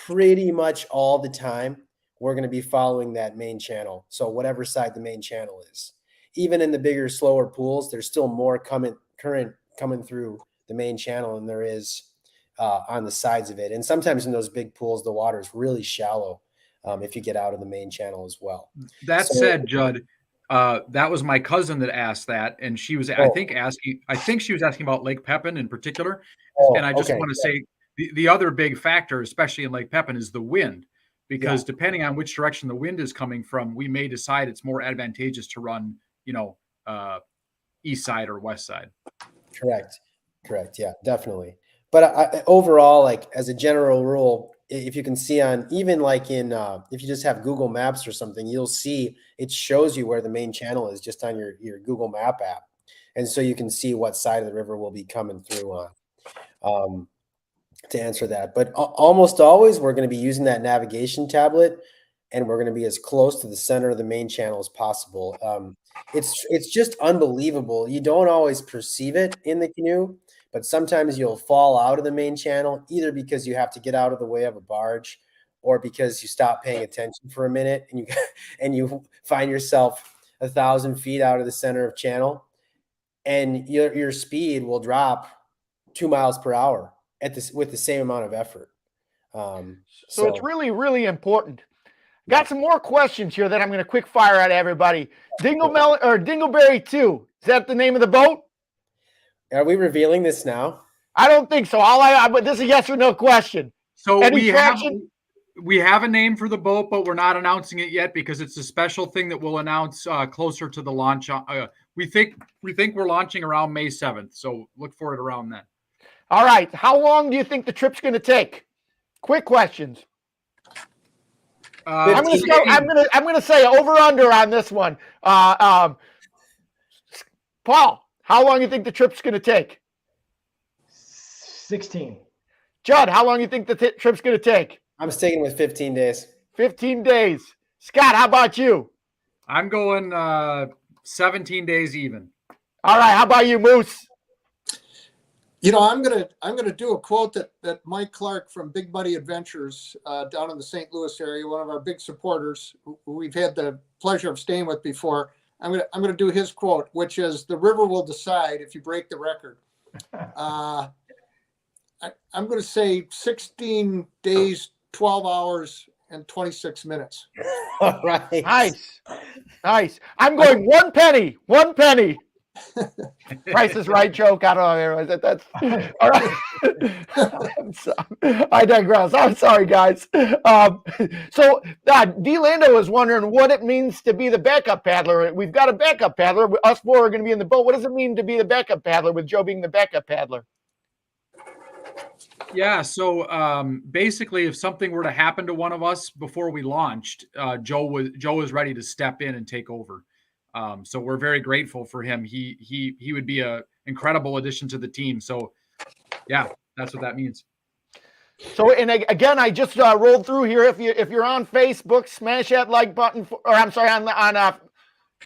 S3: Pretty much all the time, we're going to be following that main channel. So whatever side the main channel is. Even in the bigger, slower pools, there's still more current coming through the main channel than there is on the sides of it. And sometimes in those big pools, the water is really shallow if you get out of the main channel as well.
S2: That said, Judd, that was my cousin that asked that, and she was, I think she was asking about Lake Pepin in particular. And I just want to say the other big factor, especially in Lake Pepin, is the wind, because depending on which direction the wind is coming from, we may decide it's more advantageous to run, east side or west side.
S3: Correct. Yeah, definitely. But overall, like as a general rule, if you can see on even like in if you just have Google Maps or something, you'll see it shows you where the main channel is just on your Google Map app, and so you can see what side of the river will be coming through on. To answer that, but almost always we're going to be using that navigation tablet, and we're going to be as close to the center of the main channel as possible. It's just unbelievable. You don't always perceive it in the canoe, but sometimes you'll fall out of the main channel, either because you have to get out of the way of a barge or because you stop paying attention for a minute and you find yourself 1,000 feet out of the center of channel, and your speed will drop 2 miles per hour with the same amount of effort.
S1: So it's really, really important. Got some more questions here that I'm going to quick fire at everybody. Dingleberry 2. Is that the name of the boat?
S3: Are we revealing this now?
S1: I don't think so. But this is a yes or no question.
S2: So we have a name for the boat, but we're not announcing it yet because it's a special thing that we'll announce closer to the launch. We think we're launching around May 7th. So look for it around then.
S1: All right. How long do you think the trip's going to take? Quick questions. I'm going to say over under on this one. Paul, how long do you think the trip's going to take?
S4: 16.
S1: Judd, how long do you think the trip's going to take?
S3: I'm sticking with 15 days. 15
S1: days. Scott, how about you?
S2: I'm going 17 days even.
S1: All right. How about you, Moose?
S5: I'm gonna do a quote that Mike Clark from Big Buddy Adventures down in the St. Louis area, one of our big supporters who we've had the pleasure of staying with before. I'm gonna do his quote, which is, "The river will decide if you break the record." I'm gonna say 16 days, 12 hours, and 26 minutes.
S3: All right.
S1: Nice. I'm going one penny. Price is Right joke. I don't know. That's all right. I digress. I'm sorry, guys. So D. Lando is wondering what it means to be the backup paddler. We've got a backup paddler. Us four are going to be in the boat. What does it mean to be the backup paddler with Joe being the backup paddler?
S2: Yeah, so basically, if something were to happen to one of us before we launched, Joe was ready to step in and take over. So we're very grateful for him. He would be an incredible addition to the team. So, yeah, that's what that means.
S1: So, and again, I just rolled through here. If you're on Facebook, smash that like button. On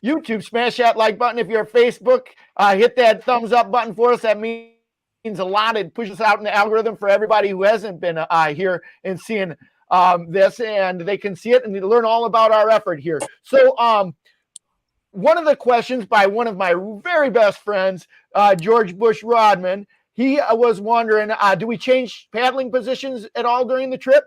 S1: YouTube, smash that like button. If you're on Facebook, hit that thumbs up button for us. That means a lot. It pushes out in the algorithm for everybody who hasn't been here and seeing this, and they can see it and learn all about our effort here. So, one of the questions by one of my very best friends, George Bush Rodman, he was wondering, do we change paddling positions at all during the trip?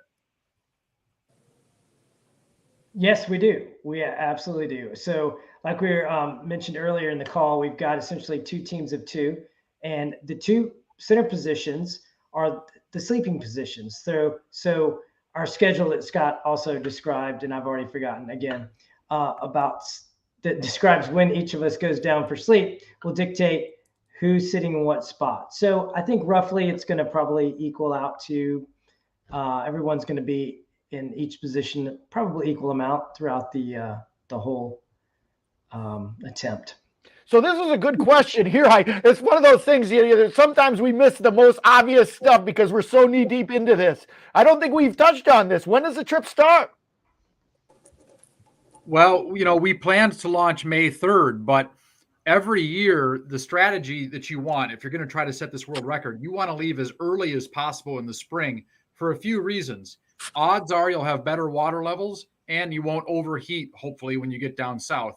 S4: Yes, we do. We absolutely do. So like we mentioned earlier in the call, we've got essentially 2 teams of 2, and the 2 center positions are the sleeping positions. So our schedule that Scott also described, and I've already forgotten again, that describes when each of us goes down for sleep, will dictate who's sitting in what spot. So I think roughly it's going to probably equal out to everyone's going to be in each position, probably equal amount throughout the whole attempt.
S1: So this is a good question here. It's one of those things, sometimes we miss the most obvious stuff because we're so knee deep into this. I don't think we've touched on this. When does the trip start?
S2: Well, we planned to launch May 3rd, but every year, the strategy that you want, if you're going to try to set this world record, you want to leave as early as possible in the spring for a few reasons. Odds are you'll have better water levels and you won't overheat, hopefully, when you get down south.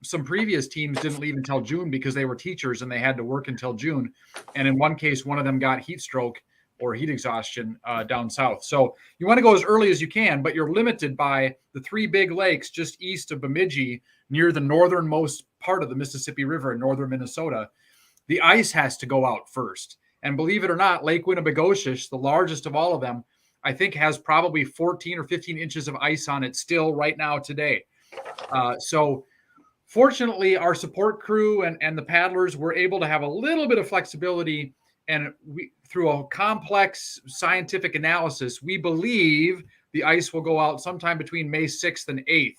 S2: Some previous teams didn't leave until June because they were teachers and they had to work until June. And in one case, one of them got heat stroke or heat exhaustion down south. So you want to go as early as you can, but you're limited by the 3 big lakes just east of Bemidji near the northernmost part of the Mississippi River in northern Minnesota. The ice has to go out first. And believe it or not, Lake Winnibigoshish, the largest of all of them, I think has probably 14 or 15 inches of ice on it still right now today. So fortunately, our support crew and the paddlers were able to have a little bit of flexibility. And through a complex scientific analysis, we believe the ice will go out sometime between May 6th and 8th,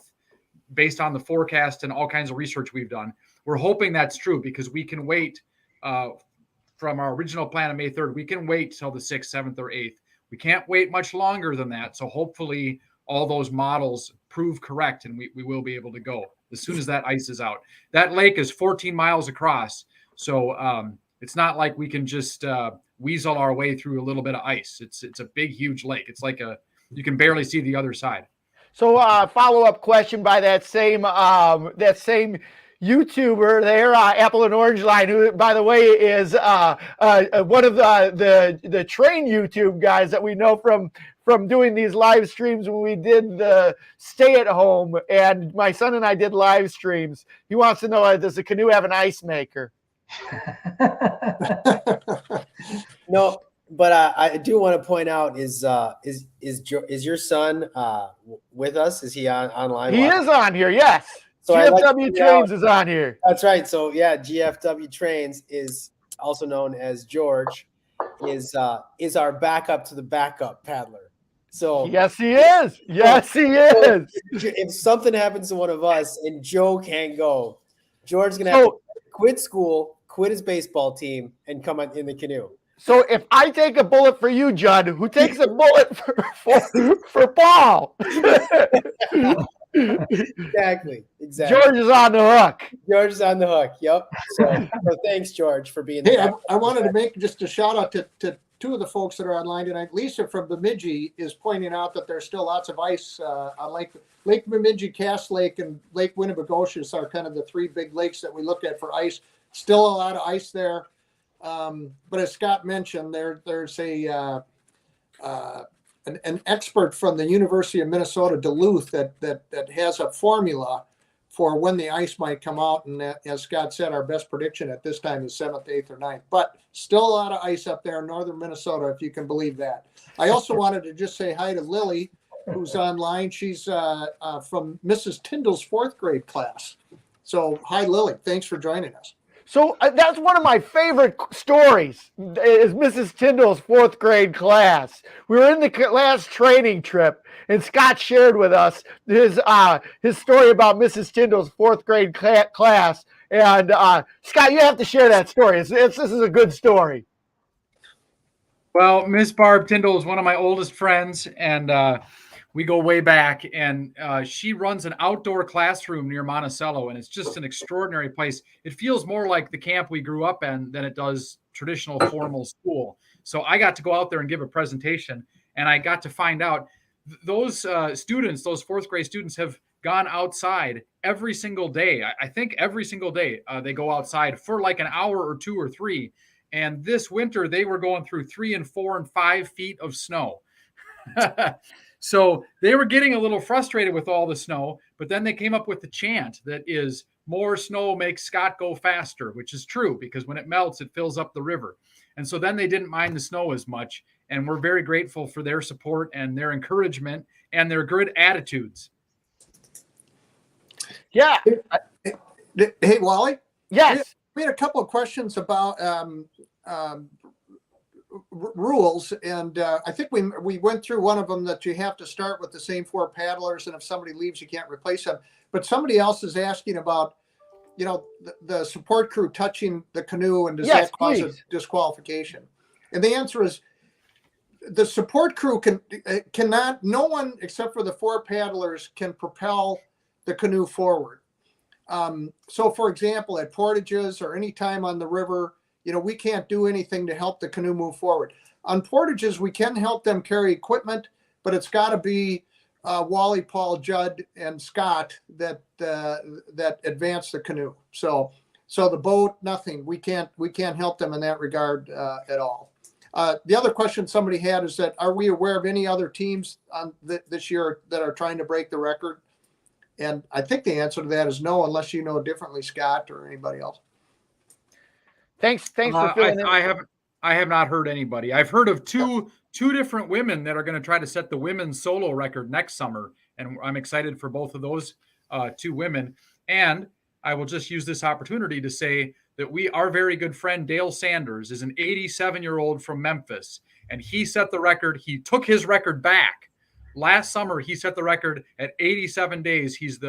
S2: based on the forecast and all kinds of research we've done. We're hoping that's true because we can wait from our original plan of May 3rd. We can wait till the 6th, 7th, or 8th. We can't wait much longer than that. So hopefully all those models prove correct and we will be able to go as soon as that ice is out. That lake is 14 miles across. So it's not like we can just weasel our way through a little bit of ice. It's a big, huge lake. It's like you can barely see the other side.
S1: So follow-up question by that same YouTuber there, Apple and Orange Line, who, by the way, is one of the train YouTube guys that we know from doing these live streams when we did the stay at home, and my son and I did live streams. He wants to know, does the canoe have an ice maker?
S3: No, but I do want to point out is your son with us? Is he online?
S1: He is on here, yes.
S3: So
S1: GFW Trains is on here.
S3: That's right. So yeah, GFW Trains is also known as George, is our backup to the backup paddler. So
S1: yes, he is. Yes, he is.
S3: If something happens to one of us and Joe can't go, George's gonna have to quit school, quit his baseball team, and come in the canoe.
S1: So if I take a bullet for you, Judd, who takes a bullet for Paul?
S3: Exactly.
S1: George is on the hook.
S3: George is on the hook. Yep. So thanks, George, for being
S5: Hey,
S3: there.
S5: I wanted to make just a shout out to two of the folks that are online tonight. Lisa from Bemidji is pointing out that there's still lots of ice on Lake Bemidji, Cass Lake, and Lake Winnibigoshish are kind of the 3 big lakes that we look at for ice. Still a lot of ice there. But as Scott mentioned, there's an expert from the University of Minnesota Duluth that has a formula for when the ice might come out. And that, as Scott said, our best prediction at this time is 7th, 8th, or 9th. But still a lot of ice up there in northern Minnesota, if you can believe that. I also wanted to just say hi to Lily, who's online. She's from Mrs. Tyndall's 4th grade class. So hi, Lily. Thanks for joining us.
S1: So that's one of my favorite stories is Mrs. Tyndall's 4th grade class. We were in the class training trip, and Scott shared with us his story about Mrs. Tyndall's 4th grade class. And Scott, you have to share that story. This is a good story.
S2: Well, Miss Barb Tyndall is one of my oldest friends, and we go way back, and she runs an outdoor classroom near Monticello, and it's just an extraordinary place. It feels more like the camp we grew up in than it does traditional formal school. So I got to go out there and give a presentation, and I got to find out those students, those 4th grade students, have gone outside every single day. I think every single day they go outside for like an hour or 2 or 3. And this winter, they were going through 3 and 4 and 5 feet of snow. So they were getting a little frustrated with all the snow, but then they came up with the chant that is, more snow makes Scott go faster, which is true because when it melts, it fills up the river. And so then they didn't mind the snow as much. And we're very grateful for their support and their encouragement and their good attitudes.
S1: Yeah.
S5: Hey, Wally?
S1: Yes.
S5: We had a couple of questions about rules, and I think we went through one of them, that you have to start with the same 4 paddlers, and if somebody leaves, you can't replace them. But somebody else is asking about the support crew touching the canoe, and does
S1: Yes,
S5: that cause
S1: please.
S5: a disqualification? And the answer is the support crew cannot, no one except for the 4 paddlers can propel the canoe forward. So for example, at portages or any time on the river, we can't do anything to help the canoe move forward. On portages, we can help them carry equipment, but it's got to be Wally, Paul, Judd, and Scott that advance the canoe. So the boat, nothing. We can't help them in that regard at all. The other question somebody had is that, are we aware of any other teams on this year that are trying to break the record? And I think the answer to that is no, unless you know differently, Scott, or anybody else.
S1: Thanks for filling in.
S2: I have not heard anybody. I've heard of two different women that are going to try to set the women's solo record next summer, and I'm excited for both of those 2 women. And I will just use this opportunity to say that our very good friend Dale Sanders is an 87-year-old from Memphis, and he set the record. He took his record back. Last summer, he set the record at 87 days. He's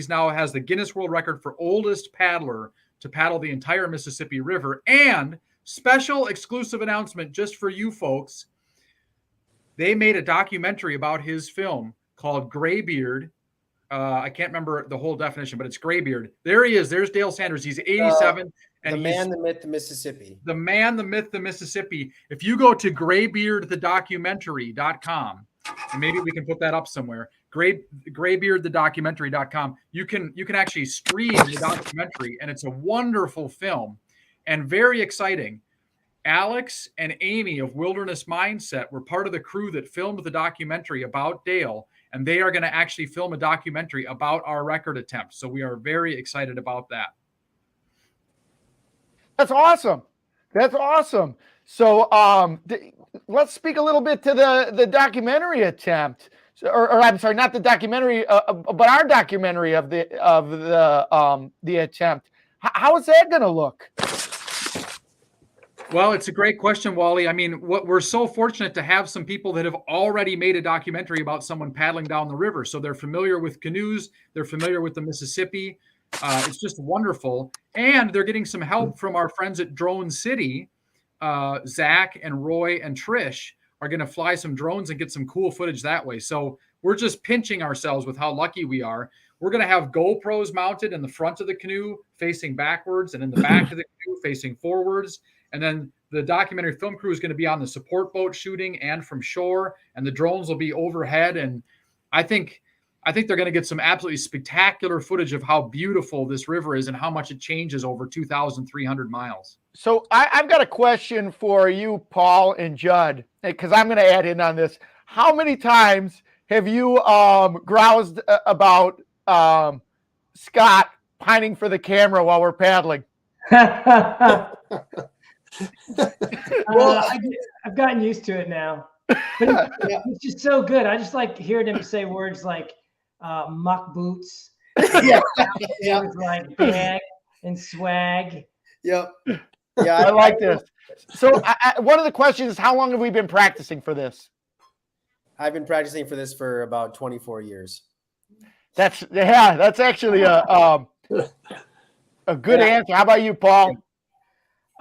S2: now has the Guinness World Record for oldest paddler to paddle the entire Mississippi River. And special exclusive announcement just for you folks. They made a documentary about his film called Graybeard. I can't remember the whole definition, but it's Graybeard. There he is. There's Dale Sanders. He's 87. And
S3: the man, the myth, the Mississippi.
S2: The man, the myth, the Mississippi. If you go to graybeardthedocumentary.com, and maybe we can put that up somewhere, graybeardthedocumentary.com, you can actually stream the documentary, and it's a wonderful film and very exciting. Alex and Amy of Wilderness Mindset were part of the crew that filmed the documentary about Dale, and they are going to actually film a documentary about our record attempt. So we are very excited about that.
S1: That's awesome. So let's speak a little bit to the documentary attempt, or I'm sorry, not the documentary, but our documentary of the attempt. How is that going to look?
S2: Well, it's a great question, Wally. I mean, we're so fortunate to have some people that have already made a documentary about someone paddling down the river. So they're familiar with canoes. They're familiar with the Mississippi. It's just wonderful. And they're getting some help from our friends at Drone City. Zach and Roy and Trish are going to fly some drones and get some cool footage that way. So we're just pinching ourselves with how lucky we are. We're going to have GoPros mounted in the front of the canoe facing backwards, and in the back of the canoe facing forwards. And then the documentary film crew is going to be on the support boat shooting and from shore, and the drones will be overhead. And I think they're going to get some absolutely spectacular footage of how beautiful this river is and how much it changes over 2,300 miles.
S1: So I've got a question for you, Paul and Judd, because I'm going to add in on this. How many times have you groused about Scott pining for the camera while we're paddling?
S4: I've gotten used to it now. But it's just so good. I just like hearing him say words like muck boots.
S3: Yeah.
S4: Words like bag and swag.
S3: Yep. Yeah,
S1: I like this. So one of the questions is, how long have we been practicing for this?
S3: I've been practicing for this for about 24 years.
S1: That's actually a good answer. How about you, Paul?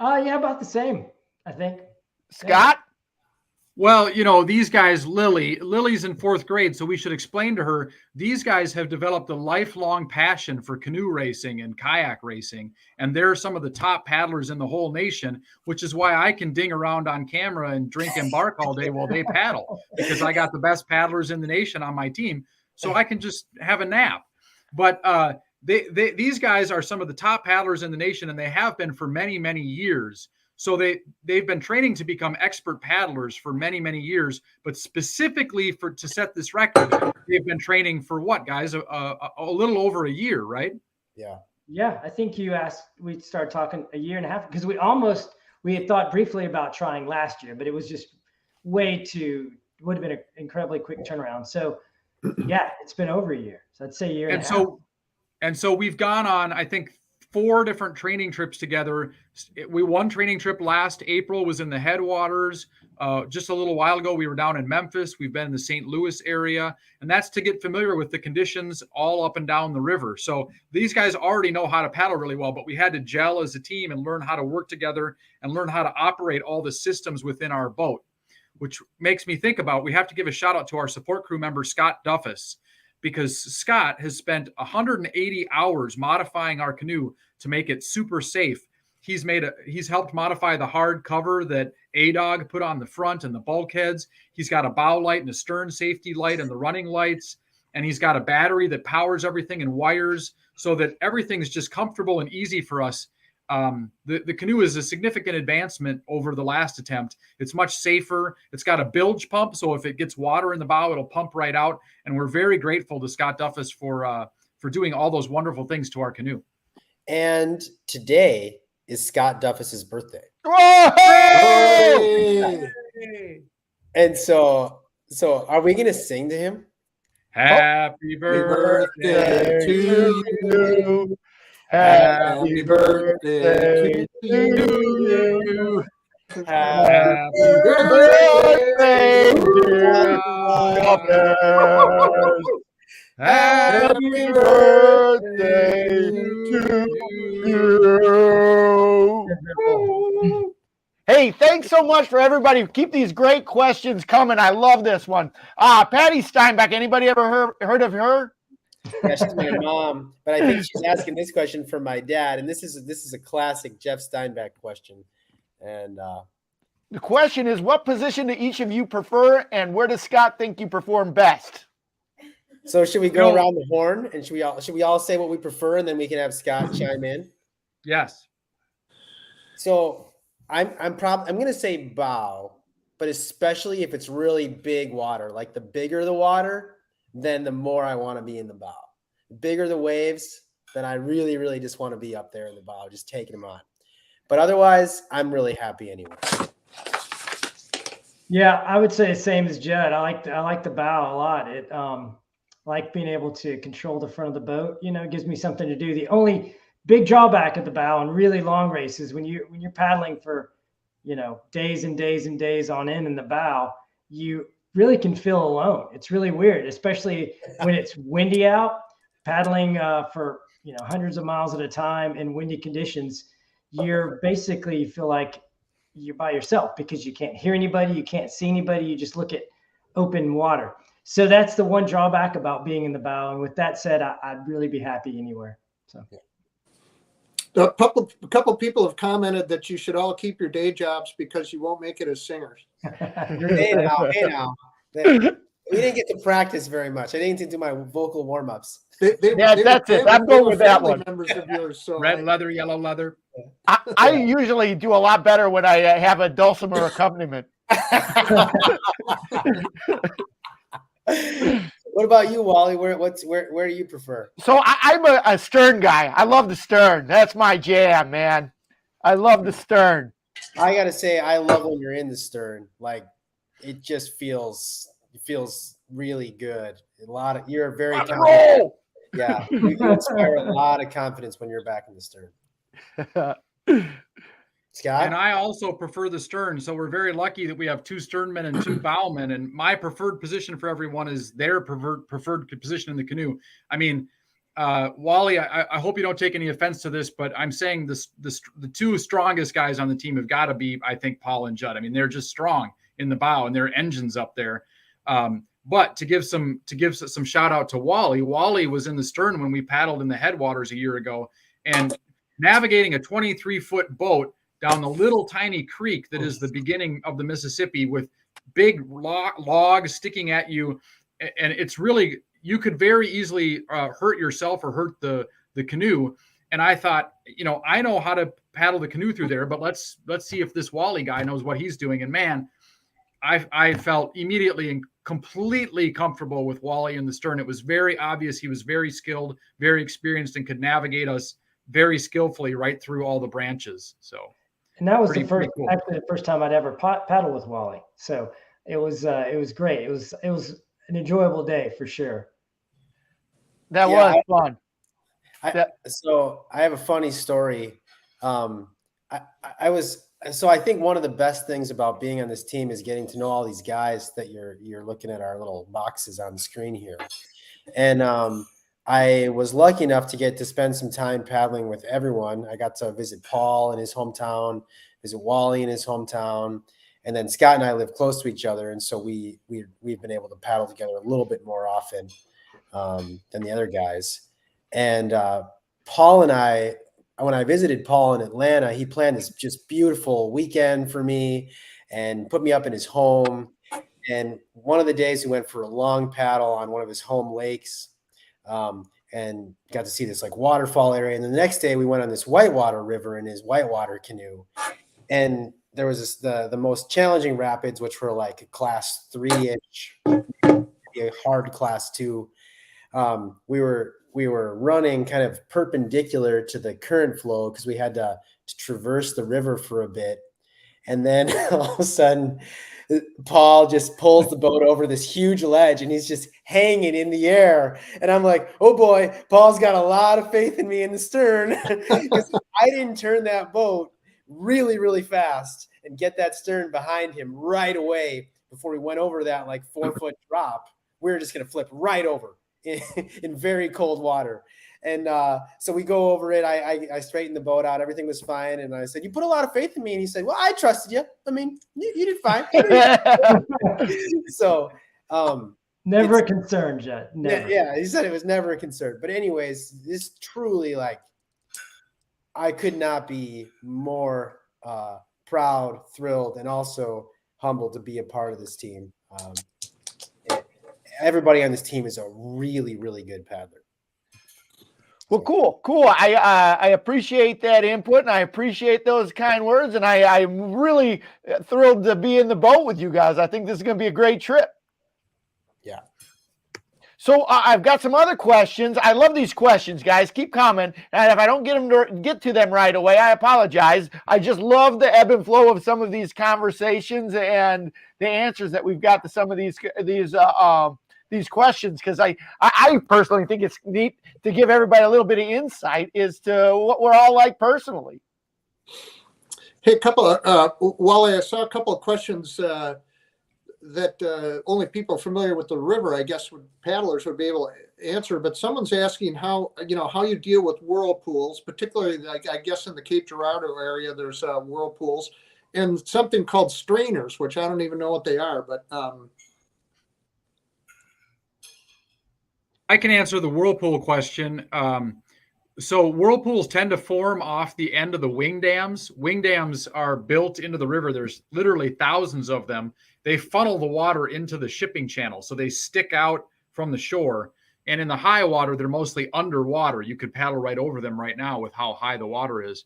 S4: Yeah, about the same, I think.
S1: Scott?
S2: Well, these guys, Lily's in 4th grade, so we should explain to her, these guys have developed a lifelong passion for canoe racing and kayak racing, and they're some of the top paddlers in the whole nation, which is why I can ding around on camera and drink and bark all day while they paddle, because I got the best paddlers in the nation on my team, so I can just have a nap. But these guys are some of the top paddlers in the nation, and they have been for many, many years. So they've been training to become expert paddlers for many, many years, but specifically to set this record, they've been training for what, guys? A little over a year, right?
S3: Yeah.
S4: Yeah, I think you asked, we'd start talking a year and a half, because we had thought briefly about trying last year, but it was just would have been an incredibly quick turnaround. So yeah, it's been over a year. So I'd say a year and a half.
S2: And so we've gone on, I think, 4 different training trips together. One training trip last April was in the headwaters. Just a little while ago, we were down in Memphis. We've been in the St. Louis area, and that's to get familiar with the conditions all up and down the river. So these guys already know how to paddle really well, but we had to gel as a team and learn how to work together and learn how to operate all the systems within our boat, which makes me think about, we have to give a shout out to our support crew member, Scott Duffus, because Scott has spent 180 hours modifying our canoe to make it super safe. He's helped modify the hard cover that A-Dog put on the front and the bulkheads. He's got a bow light and a stern safety light and the running lights. And he's got a battery that powers everything and wires so that everything's just comfortable and easy for us. The canoe is a significant advancement over the last attempt. It's much safer. It's got a bilge pump, so if it gets water in the bow, it'll pump right out. And we're very grateful to Scott Duffus for doing all those wonderful things to our canoe.
S3: And today is Scott Duffus's birthday.
S5: Hey!
S3: And so are we going to sing to him?
S2: Happy birthday
S5: to
S1: you.
S5: Happy birthday to you.
S2: Happy
S1: birthday, dear Duffus. Happy birthday to you. Hey, thanks so much for everybody. Keep these great questions coming. I love this one. Patty Steinbeck, anybody ever heard of her?
S3: Yeah, she's my mom, but I think she's asking this question for my dad, and this is a classic Jeff Steinbeck question. And
S1: the question is, what position do each of you prefer, and where does Scott think you perform best?
S3: So should we go around the horn, and should we all say what we prefer, and then we can have Scott chime in?
S2: Yes.
S3: So I'm going to say bow, but especially if it's really big water. Like the bigger the water, then the more I want to be in the bow. The bigger the waves, then I really, really just want to be up there in the bow, just taking them on. But otherwise, I'm really happy anyway.
S4: Yeah, I would say the same as Judd. I like the bow a lot. It like being able to control the front of the boat. You know, it gives me something to do. The only big drawback of the bow in really long races, when you're paddling for, days and days and days on end in the bow, you really can feel alone. It's really weird, especially when it's windy out, paddling for hundreds of miles at a time in windy conditions. You're basically feel like you're by yourself because you can't hear anybody, you can't see anybody, you just look at open water. So that's the one drawback about being in the bow. And with that said, I'd really be happy anywhere. So.
S5: A couple people have commented that you should all keep your day jobs because you won't make it as singers.
S3: Hey now. We didn't get to practice very much. I didn't get to do my vocal warm-ups.
S1: That's it. I'm going with that one.
S5: Members of yours, so
S2: Red leather, yellow leather.
S1: I usually do a lot better when I have a dulcimer accompaniment.
S3: What about you, Wally? Where do you prefer?
S1: So I'm a stern guy. I love the stern. That's my jam, man. I love the stern.
S3: I gotta say, I love when you're in the stern. Like, it just feels really good. You're very confident. Yeah, you inspire a lot of confidence when you're back in the stern. Scott?
S2: And I also prefer the stern. So we're very lucky that we have 2 sternmen and 2 bowmen. And my preferred position for everyone is their preferred position in the canoe. I mean, Wally, I hope you don't take any offense to this, but I'm saying the 2 strongest guys on the team have got to be, I think, Paul and Judd. I mean, they're just strong in the bow and their engines up there. But to give some shout out to Wally. Wally was in the stern when we paddled in the headwaters a year ago, and navigating a 23-foot boat down the little tiny creek that is the beginning of the Mississippi with big logs sticking at you. And it's really, you could very easily hurt yourself or hurt the canoe. And I thought, I know how to paddle the canoe through there, but let's see if this Wally guy knows what he's doing. And man, I felt immediately and completely comfortable with Wally in the stern. It was very obvious he was very skilled, very experienced, and could navigate us very skillfully right through all the branches. So.
S4: And that was
S2: Pretty cool.
S4: actually the first time I'd ever paddled with Wally. So it was great. It was an enjoyable day for sure.
S1: That was fun.
S3: So I have a funny story. I, I think one of the best things about being on this team is getting to know all these guys that you're looking at our little boxes on the screen here. And I was lucky enough to get to spend some time paddling with everyone. I got to visit Paul in his hometown, visit Wally in his hometown, and then Scott and I live close to each other, and so we've been able to paddle together a little bit more often than the other guys. And Paul and I, when I visited Paul in Atlanta, he planned this just beautiful weekend for me and put me up in his home. And one of the days we went for a long paddle on one of his home lakes, and got to see this like waterfall area. And then the next day we went on this whitewater river in his whitewater canoe. And there was the most challenging rapids, which were like a class 3-ish, a hard class 2. We were running kind of perpendicular to the current flow because we had to traverse the river for a bit. And then all of a sudden, Paul just pulls the boat over this huge ledge and he's just hanging in the air. And I'm like, oh boy, Paul's got a lot of faith in me in the stern. Because I didn't turn that boat really, really fast and get that stern behind him right away before we went over that like 4-foot drop. We were just going to flip right over in very cold water. And so we go over it. I straightened the boat out. Everything was fine. And I said, you put a lot of faith in me. And he said, well, I trusted you. I mean, you did fine. So
S4: never a concern, Jet. Never.
S3: Yeah, he said it was never a concern. But anyways, this truly, like, I could not be more proud, thrilled, and also humbled to be a part of this team. Everybody on this team is a really, really good paddler.
S1: Well, cool. I appreciate that input, and I appreciate those kind words, and I'm really thrilled to be in the boat with you guys. I think this is going to be a great trip.
S3: Yeah.
S1: So I've got some other questions. I love these questions, guys. Keep coming, and if I don't get to them right away, I apologize. I just love the ebb and flow of some of these conversations and the answers that we've got to some of these questions, because I personally think it's neat to give everybody a little bit of insight as to what we're all like personally.
S5: Hey, Wally, I saw a couple of questions that only people familiar with the river, I guess, paddlers would be able to answer. But someone's asking how you deal with whirlpools, particularly, like, I guess in the Cape Girardeau area, there's whirlpools and something called strainers, which I don't even know what they are, but
S2: I can answer the whirlpool question. So whirlpools tend to form off the end of the wing dams. Wing dams are built into the river. There's literally thousands of them. They funnel the water into the shipping channel, so they stick out from the shore. And in the high water, they're mostly underwater. You could paddle right over them right now with how high the water is.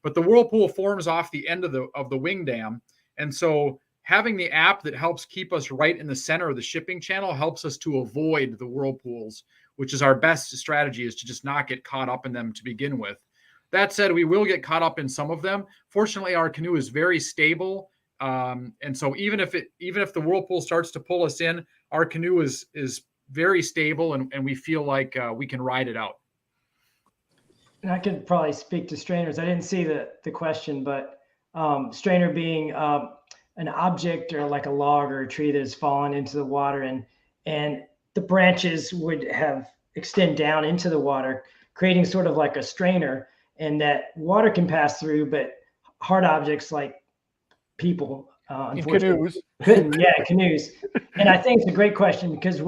S2: But the whirlpool forms off the end of the wing dam. And so having the app that helps keep us right in the center of the shipping channel helps us to avoid the whirlpools, which is our best strategy, is to just not get caught up in them to begin with. That said, we will get caught up in some of them. Fortunately, our canoe is very stable. And so even if the whirlpool starts to pull us in, our canoe is very stable, and we feel like we can ride it out.
S4: And I could probably speak to strainers. I didn't see the question, but strainer being an object or like a log or a tree that has fallen into the water, and the branches would have extend down into the water, creating sort of like a strainer, and that water can pass through, but hard objects like people, unfortunately, couldn't. Yeah, canoes. And I think it's a great question because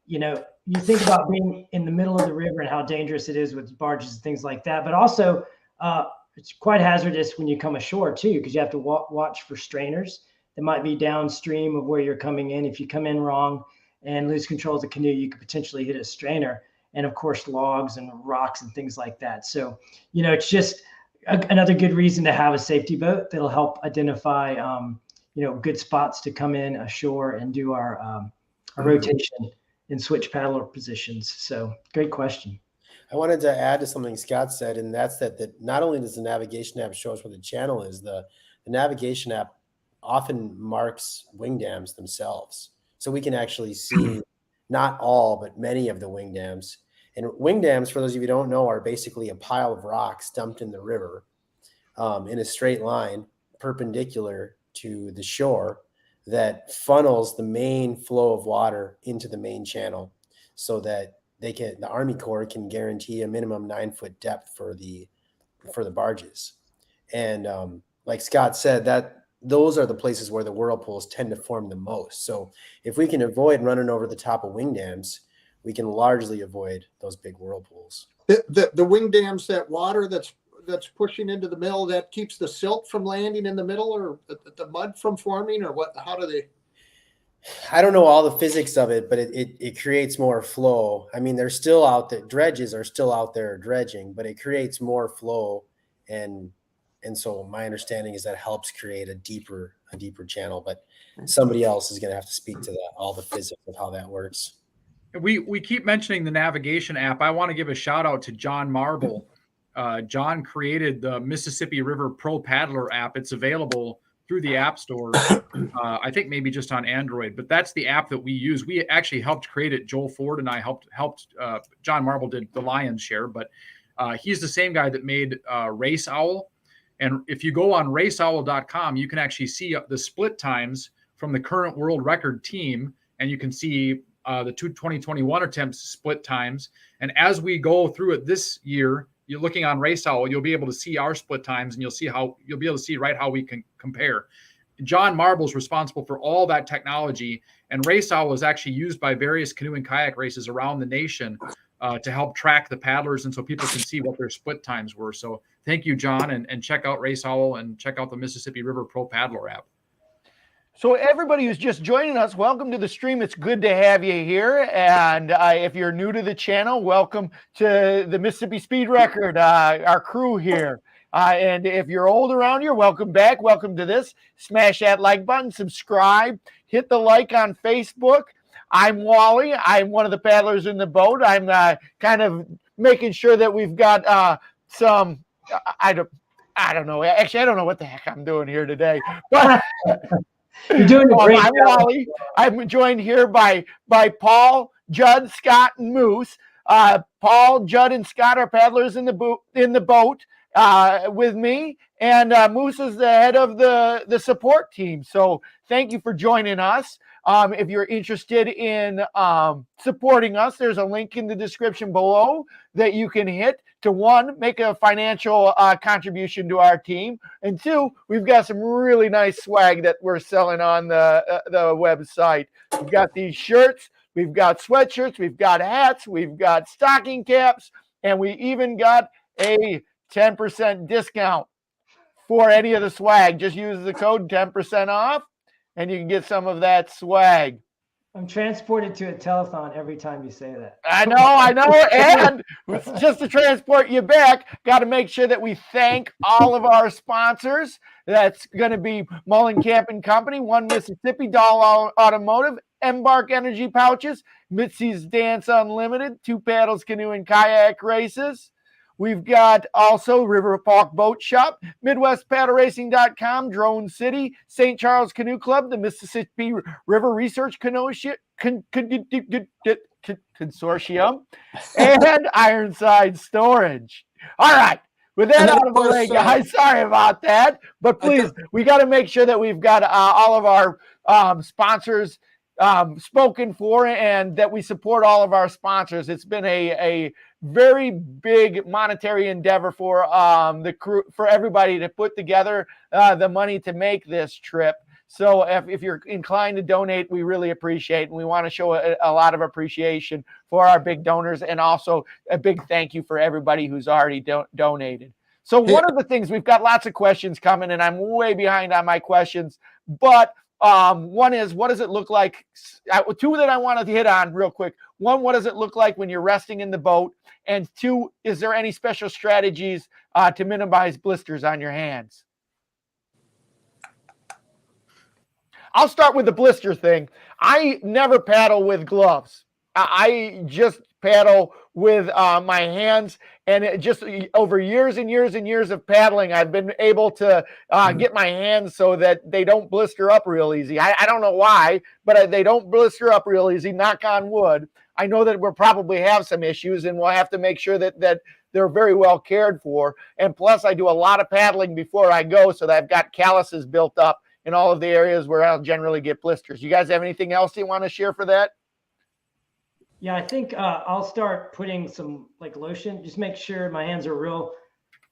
S4: you think about being in the middle of the river and how dangerous it is with barges and things like that, but also it's quite hazardous when you come ashore too, because you have to watch for strainers that might be downstream of where you're coming in. If you come in wrong and lose control of the canoe, you could potentially hit a strainer, and of course logs and rocks and things like that. So it's just another good reason to have a safety boat that'll help identify good spots to come in ashore and do our rotation and switch paddler positions. So great question.
S3: I wanted to add to something Scott said, and that's that not only does the navigation app show us where the channel is, the navigation app often marks wing dams themselves. So we can actually see not all, but many of the wing dams. And wing dams, for those of you who don't know, are basically a pile of rocks dumped in the river in a straight line perpendicular to the shore that funnels the main flow of water into the main channel so that the Army Corps can guarantee a minimum 9-foot depth for the barges. And like Scott said, that those are the places where the whirlpools tend to form the most. So if we can avoid running over the top of wing dams, we can largely avoid those big whirlpools.
S5: The wing dams, that water that's pushing into the middle, that keeps the silt from landing in the middle, or the mud from forming, or what? How do they?
S3: I don't know all the physics of it, but it creates more flow. I mean, they're still out there. Dredges are still out there dredging, but it creates more flow, and so my understanding is that helps create a deeper channel. But somebody else is going to have to speak to that, all the physics of how that works.
S2: We keep mentioning the navigation app. I want to give a shout out to John Marble. John created the Mississippi River Pro Paddler app. It's available through the App Store. I think maybe just on Android, but that's the app that we use. We actually helped create it. Joel Ford and I helped. John Marble did the lion's share, but he's the same guy that made Race Owl. And if you go on raceowl.com, you can actually see the split times from the current world record team, and you can see the 2021 attempts split times. And as we go through it this year, you're looking on Race Owl, you'll be able to see our split times, and you'll be able to see right how we can compare. John Marble is responsible for all that technology, and Race Owl is actually used by various canoe and kayak races around the nation to help track the paddlers, and so people can see what their split times were. So thank you, John, and check out Race Owl and check out the Mississippi River Pro Paddler app.
S1: So everybody who's just joining us, welcome to the stream. It's good to have you here. And if you're new to the channel, welcome to the Mississippi Speed Record, our crew here. And if you're old around here, welcome back. Welcome to this. Smash that like button, subscribe, hit the like on Facebook. I'm Wally. I'm one of the paddlers in the boat. I'm kind of making sure that we've got some, I don't know. Actually, I don't know what the heck I'm doing here today. But
S4: You're doing a great
S1: I'm
S4: job.
S1: Wally. I'm joined here by Paul, Judd, Scott, and Moose. Paul, Judd, and Scott are paddlers in the boat with me, and Moose is the head of the support team. So thank you for joining us. If you're interested in supporting us, there's a link in the description below that you can hit to, one, make a financial contribution to our team, and two, we've got some really nice swag that we're selling on the website. We've got these shirts, we've got sweatshirts, we've got hats, we've got stocking caps, and we even got a 10% discount for any of the swag. Just use the code 10% off, and you can get some of that swag.
S4: I'm transported to a telethon every time you say that.
S1: I know. And just to transport you back, got to make sure that we thank all of our sponsors. That's going to be Mullen Camping Company, One Mississippi, Doll Automotive, Embark Energy Pouches, Mitzi's Dance Unlimited, Two Paddles Canoe and Kayak Races. We've got also River Park Boat Shop, MidwestPaddleRacing.com, Drone City, St. Charles Canoe Club, the Mississippi River Research Consortium, and Ironside Storage. All right. With that out of the way, guys, sorry about that. But please, we got to make sure that we've got all of our sponsors spoken for, and that we support all of our sponsors. It's been a very big monetary endeavor for the crew, for everybody to put together the money to make this trip. So if you're inclined to donate, we really appreciate it. And we want to show a lot of appreciation for our big donors, and also a big thank you for everybody who's already donated. So one of the things, we've got lots of questions coming, and I'm way behind on my questions, but one is, what does it look like? Two that I wanted to hit on real quick. One, what does it look like when you're resting in the boat? And two, is there any special strategies to minimize blisters on your hands? I'll start with the blister thing. I never paddle with gloves. I just paddle with my hands. And it just over years and years and years of paddling, I've been able to get my hands so that they don't blister up real easy. I don't know why, but they don't blister up real easy, knock on wood. I know that we'll probably have some issues, and we'll have to make sure that they're very well cared for. And plus, I do a lot of paddling before I go, so that I've got calluses built up in all of the areas where I'll generally get blisters. You guys have anything else you want to share for that?
S4: Yeah, I think I'll start putting some like lotion. Just make sure my hands are real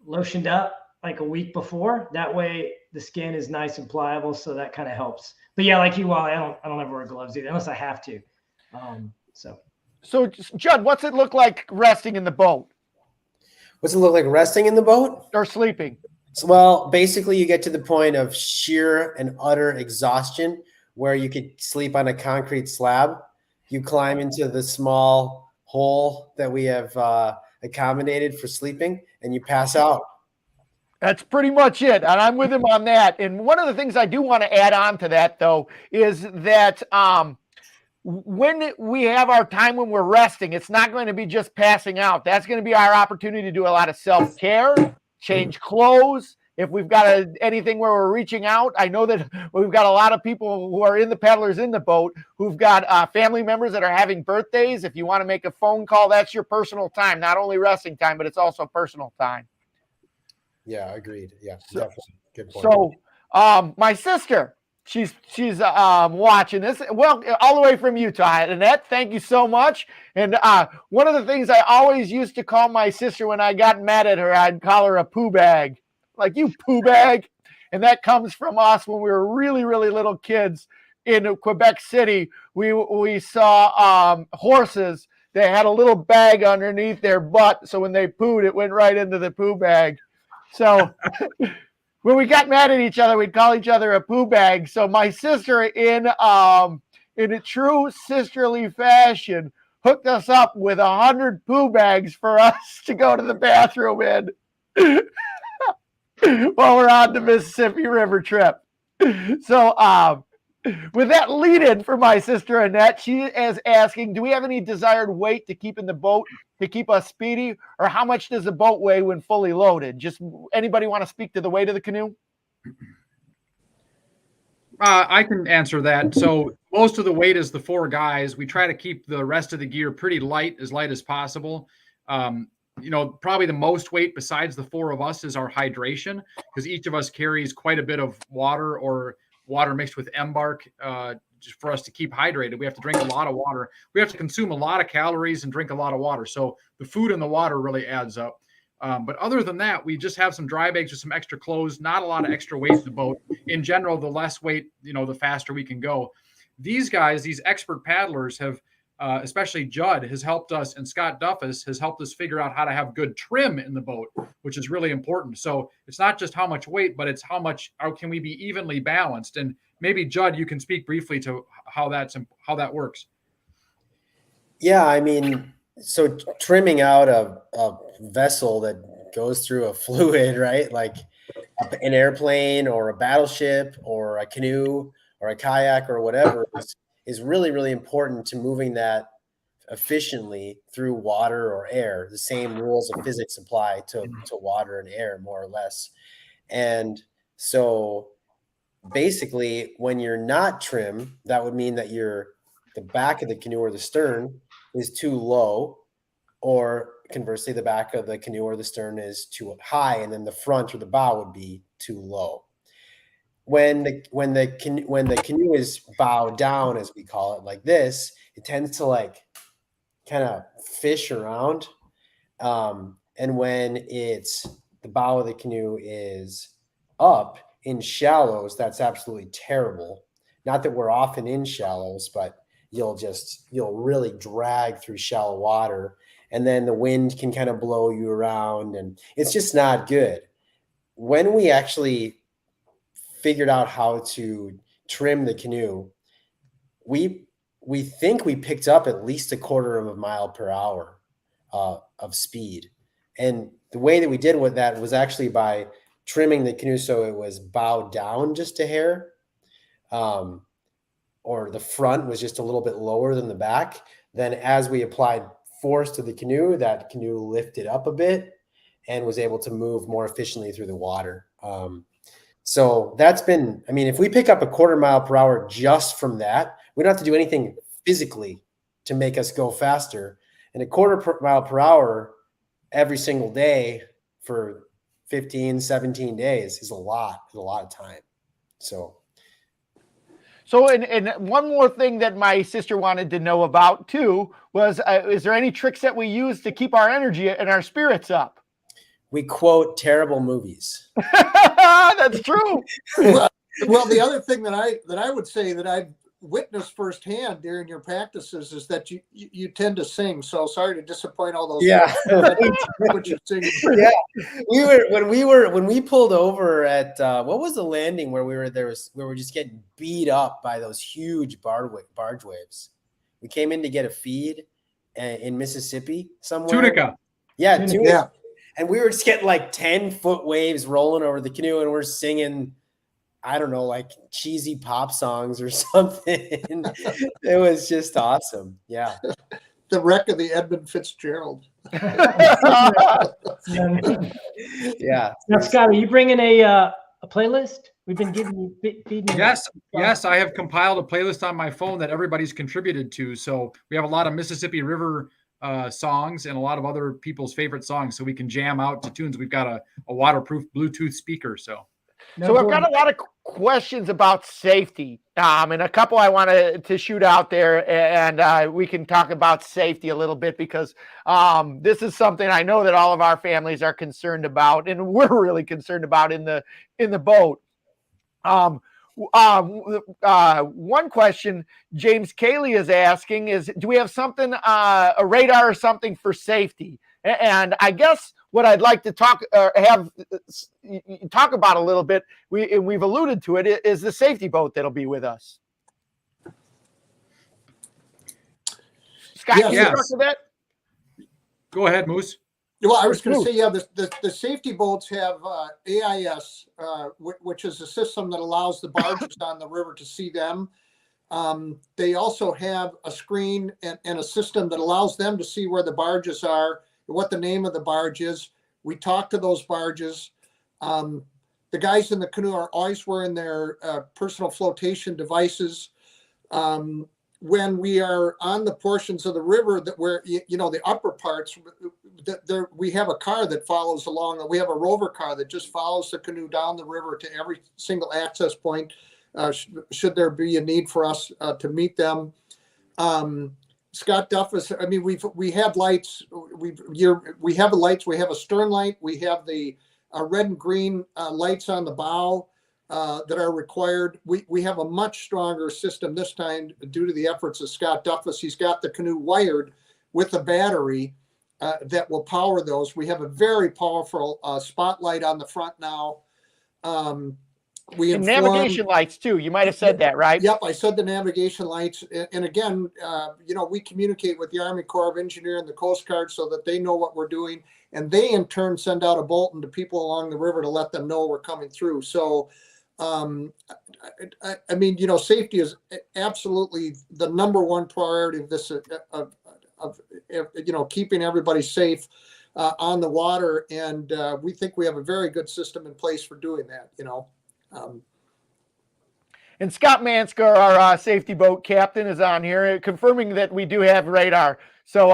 S4: lotioned up like a week before. That way the skin is nice and pliable, so that kind of helps. But yeah, like you, Wally, I don't ever wear gloves either unless I have to.
S1: So Judd, what's it look like resting in the boat?
S3: What's it look like resting in the boat?
S1: Or sleeping?
S3: So, well, basically you get to the point of sheer and utter exhaustion where you could sleep on a concrete slab. You climb into the small hole that we have accommodated for sleeping, and you pass out.
S1: That's pretty much it. And I'm with him on that. And one of the things I do want to add on to that, though, is that when we have our time when we're resting, it's not going to be just passing out. That's going to be our opportunity to do a lot of self-care, change clothes. If we've got anything where we're reaching out, I know that we've got a lot of people who are in the paddlers in the boat who've got family members that are having birthdays. If you want to make a phone call, that's your personal time, not only resting time, but it's also personal time.
S3: Yeah, agreed. Yeah, definitely. Good point.
S1: So my sister, she's watching this. Well, all the way from Utah. Annette, thank you so much. And one of the things I always used to call my sister when I got mad at her, I'd call her a poo bag. Like, you poo bag. And that comes from us when we were really, really little kids in Quebec City. We saw horses that had a little bag underneath their butt. So when they pooed, it went right into the poo bag. So when we got mad at each other, we'd call each other a poo bag. So my sister, in a true sisterly fashion, hooked us up with 100 poo bags for us to go to the bathroom in while we're on the Mississippi River trip. So with that lead-in for my sister Annette, she is asking, do we have any desired weight to keep in the boat to keep us speedy, or how much does the boat weigh when fully loaded? Just anybody want to speak to the weight of the canoe?
S2: I can answer that. So most of the weight is the 4 guys. We try to keep the rest of the gear pretty light as possible. Probably the most weight besides the 4 of us is our hydration, because each of us carries quite a bit of water or water mixed with embark just for us to keep hydrated. We have to drink a lot of water. We have to consume a lot of calories and drink a lot of water. So the food and the water really adds up. But other than that, we just have some dry bags with some extra clothes, not a lot of extra weight in the boat. In general, the less weight, the faster we can go. These guys, these expert paddlers have, especially Judd, has helped us, and Scott Duffus has helped us figure out how to have good trim in the boat, which is really important. So it's not just how much weight, but it's how can we be evenly balanced? And maybe Judd, you can speak briefly to how that works.
S3: Yeah, I mean, so trimming out a vessel that goes through a fluid, right? Like an airplane or a battleship or a canoe or a kayak or whatever is really, really important to moving that efficiently through water or air. The same rules of physics apply to water and air, more or less. And so basically, when you're not trim, that would mean that the back of the canoe or the stern is too low, or conversely, the back of the canoe or the stern is too high, and then the front or the bow would be too low. When the canoe is bow down, as we call it, like this, it tends to like kind of fish around. And when the bow of the canoe is up in shallows, that's absolutely terrible. Not that we're often in shallows, but you'll really drag through shallow water, and then the wind can kind of blow you around, and it's just not good. When we actually figured out how to trim the canoe, we think we picked up at least 1/4 mile per hour of speed. And the way that we did with that was actually by trimming the canoe so it was bowed down just a hair, or the front was just a little bit lower than the back. Then as we applied force to the canoe, that canoe lifted up a bit and was able to move more efficiently through the water. So that's been, I mean, if we pick up a 1/4 mile per hour just from that, we don't have to do anything physically to make us go faster. And a 1/4 mile per hour every single day for 15, 17 days is a lot of time. So
S1: and one more thing that my sister wanted to know about too was, is there any tricks that we use to keep our energy and our spirits up?
S3: we quote terrible movies.
S1: That's true.
S5: Well, the other thing that I would say that I've witnessed firsthand during your practices is that you tend to sing. So sorry to disappoint all those.
S3: Yeah.
S5: What you're singing.
S3: Yeah. When we pulled over at what was the landing where we were just getting beat up by those huge barge waves. We came in to get a feed in Mississippi somewhere.
S2: Tunica.
S3: Yeah,
S5: Yeah.
S3: Tunica. And we were just getting like 10-foot waves rolling over the canoe, and we're singing, I don't know, like cheesy pop songs or something. It was just awesome. Yeah.
S5: The wreck of the Edmund Fitzgerald.
S3: Yeah.
S4: Now, Scott, are you bringing a playlist? We've been giving you feeding.
S2: Yes, I have compiled a playlist on my phone that everybody's contributed to. So we have a lot of Mississippi River songs and a lot of other people's favorite songs, so we can jam out to tunes. We've got a waterproof Bluetooth speaker. So
S1: I've got a lot of questions about safety, and a couple I wanted to shoot out there, and we can talk about safety a little bit, because this is something I know that all of our families are concerned about, and we're really concerned about in the boat. One question James Cayley is asking is, do we have something, a radar or something for safety? And I guess what I'd like to talk about a little bit, we've alluded to it, is the safety boat that'll be with us. Scott,
S5: Yes.
S1: can you talk to that?
S2: go ahead, Moose.
S5: Well, I was going to say, yeah, the safety boats have AIS, which is a system that allows the barges on the river to see them. They also have a screen and a system that allows them to see where the barges are, what the name of the barge is. We talk to those barges. The guys in the canoe are always wearing their personal flotation devices. When we are on the portions of the river that where, the upper parts, we have a car that follows along. We have a rover car that just follows the canoe down the river to every single access point, should there be a need for us to meet them. Scott Duffus, I mean, we have lights. We have lights. We have a stern light. We have the red and green lights on the bow that are required. We have a much stronger system this time due to the efforts of Scott Duffus. He's got the canoe wired with a battery that will power those. We have a very powerful spotlight on the front now.
S1: And navigation lights too. You might have said that, right?
S5: Yep, I said the navigation lights. And again, we communicate with the Army Corps of Engineers and the Coast Guard so that they know what we're doing. And they in turn send out a bulletin to people along the river to let them know we're coming through. So, I mean, safety is absolutely the number one priority of this, keeping everybody safe on the water. And we think we have a very good system in place for doing that,
S1: And Scott Mansker, our safety boat captain, is on here confirming that we do have radar. So,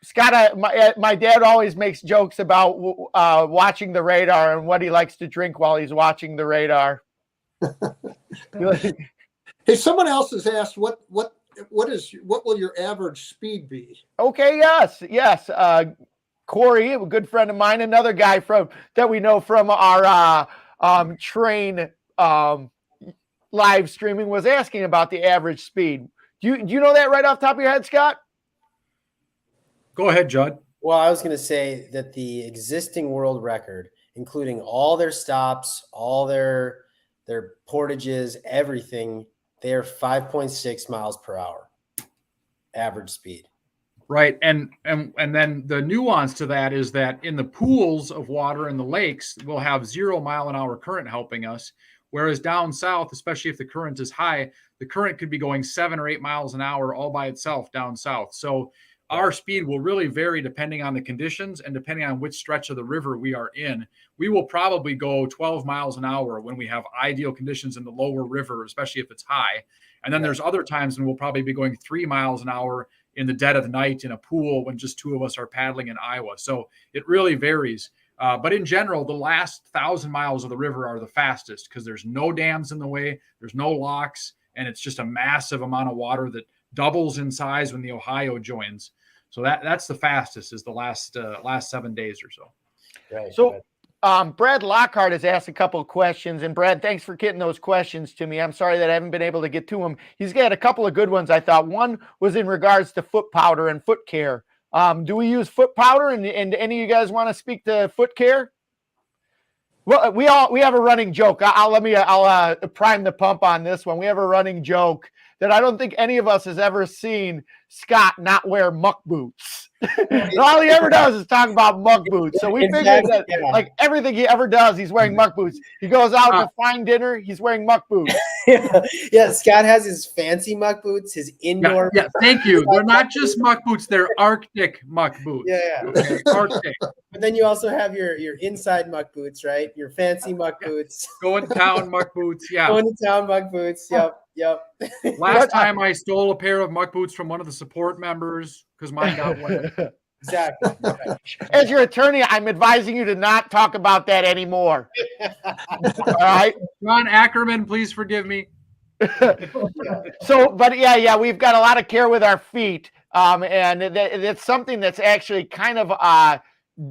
S1: Scott, my dad always makes jokes about watching the radar and what he likes to drink while he's watching the radar.
S5: Hey, someone else has asked what will your average speed be?
S1: Okay, yes. Corey, a good friend of mine, another guy that we know from our train live streaming, was asking about the average speed. Do you know that right off the top of your head, Scott?
S2: Go ahead, Judd.
S3: Well, I was going to say that the existing world record, including all their stops, all their portages, everything, they're 5.6 miles per hour average speed.
S2: Right. And then the nuance to that is that in the pools of water in the lakes, we'll have 0 mile an hour current helping us. Whereas down south, especially if the current is high, the current could be going 7 or 8 miles an hour all by itself down south. So our speed will really vary depending on the conditions and depending on which stretch of the river we are in. We will probably go 12 miles an hour when we have ideal conditions in the lower river, especially if it's high. And then there's other times when we'll probably be going 3 miles an hour in the dead of the night in a pool when just 2 of us are paddling in Iowa. So it really varies. But in general, the last 1,000 miles of the river are the fastest because there's no dams in the way, there's no locks, and it's just a massive amount of water that doubles in size when the Ohio joins. So that's the fastest, is the last 7 days or so.
S3: Right.
S1: So Brad Lockhart has asked a couple of questions, and Brad, thanks for getting those questions to me. I'm sorry that I haven't been able to get to them. He's got a couple of good ones, I thought. One was in regards to foot powder and foot care. Do we use foot powder, and any of you guys want to speak to foot care? Well, we have a running joke. I'll prime the pump on this one. We have a running joke that I don't think any of us has ever seen Scott not wear muck boots. All he ever does is talk about muck boots. So we figured that like everything he ever does, he's wearing muck boots. He goes out to fine dinner, he's wearing muck boots.
S3: Yeah, Scott has his fancy muck boots, his indoor.
S2: Yeah, thank you. They're not just muck boots; they're Arctic muck boots.
S3: Yeah.
S2: Arctic.
S3: But then you also have your inside muck boots, right? Your fancy muck boots.
S2: Going to town muck boots. Yeah.
S3: Going to town muck boots. Yep.
S2: Last time I stole a pair of muck boots from one of the support members because mine got wet.
S3: Exactly.
S1: As your attorney, I'm advising you to not talk about that anymore. All right.
S2: Ron Ackerman, please forgive me.
S1: So, but yeah, we've got a lot of care with our feet. And it's something that's actually kind of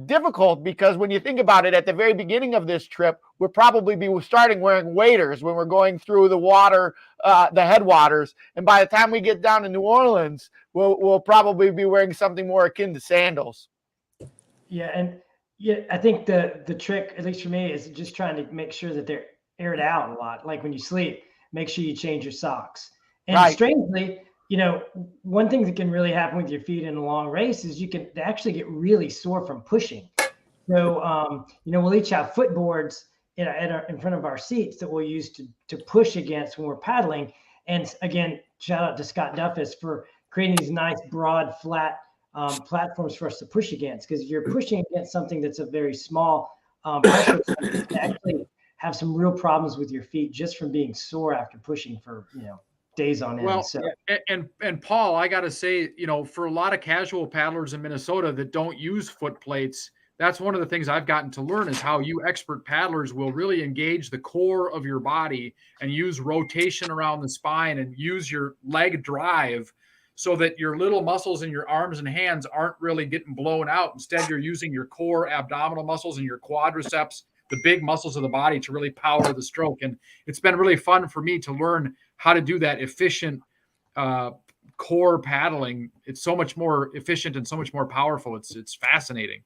S1: difficult, because when you think about it, at the very beginning of this trip, we'll probably be starting wearing waders when we're going through the water, the headwaters. And by the time we get down to New Orleans, we'll probably be wearing something more akin to sandals.
S4: Yeah. And I think the trick, at least for me, is just trying to make sure that they're aired out a lot. Like when you sleep, make sure you change your socks. And strangely, one thing that can really happen with your feet in a long race is they actually get really sore from pushing. So, we'll each have footboards in front of our seats that we'll use to push against when we're paddling. And again, shout out to Scott Duffus for creating these nice, broad, flat platforms for us to push against. Because if you're pushing against something that's a very small pressure, you can actually have some real problems with your feet just from being sore after pushing for, days on end.
S2: Well,
S4: so.
S2: and Paul, I got to say, for a lot of casual paddlers in Minnesota that don't use foot plates, that's one of the things I've gotten to learn is how you expert paddlers will really engage the core of your body and use rotation around the spine and use your leg drive so that your little muscles in your arms and hands aren't really getting blown out. Instead, you're using your core abdominal muscles and your quadriceps, the big muscles of the body, to really power the stroke. And it's been really fun for me to learn how to do that efficient core paddling. It's so much more efficient and so much more powerful. It's fascinating.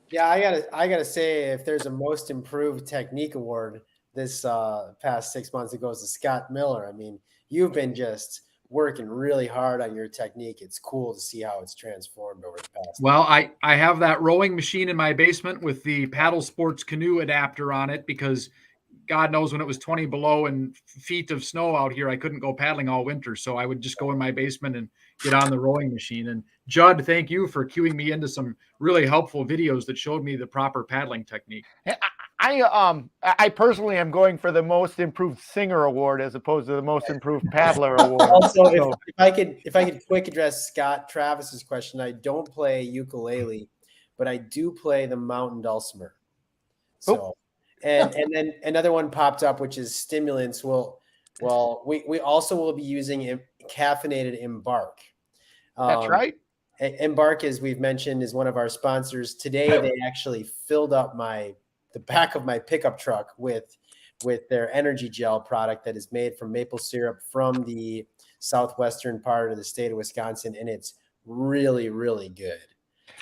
S3: Yeah, I gotta say, if there's a most improved technique award this past 6 months, it goes to Scott Miller. I mean, you've been just working really hard on your technique. It's cool to see how it's transformed over the past.
S2: Well, I have that rowing machine in my basement with the paddle sports canoe adapter on it, because God knows when it was 20 below and feet of snow out here, I couldn't go paddling all winter. So I would just go in my basement and get on the rowing machine. And Judd, thank you for cueing me into some really helpful videos that showed me the proper paddling technique.
S1: I personally am going for the most improved singer award as opposed to the most improved paddler award.
S3: Also, if I could quick address Scott Travis's question, I don't play ukulele, but I do play the mountain dulcimer. So, and then another one popped up, which is stimulants. We also will be using caffeinated Embark.
S1: That's right.
S3: Embark, as we've mentioned, is one of our sponsors. Today, they actually filled up the back of my pickup truck with their energy gel product that is made from maple syrup from the southwestern part of the state of Wisconsin, and it's really, really good.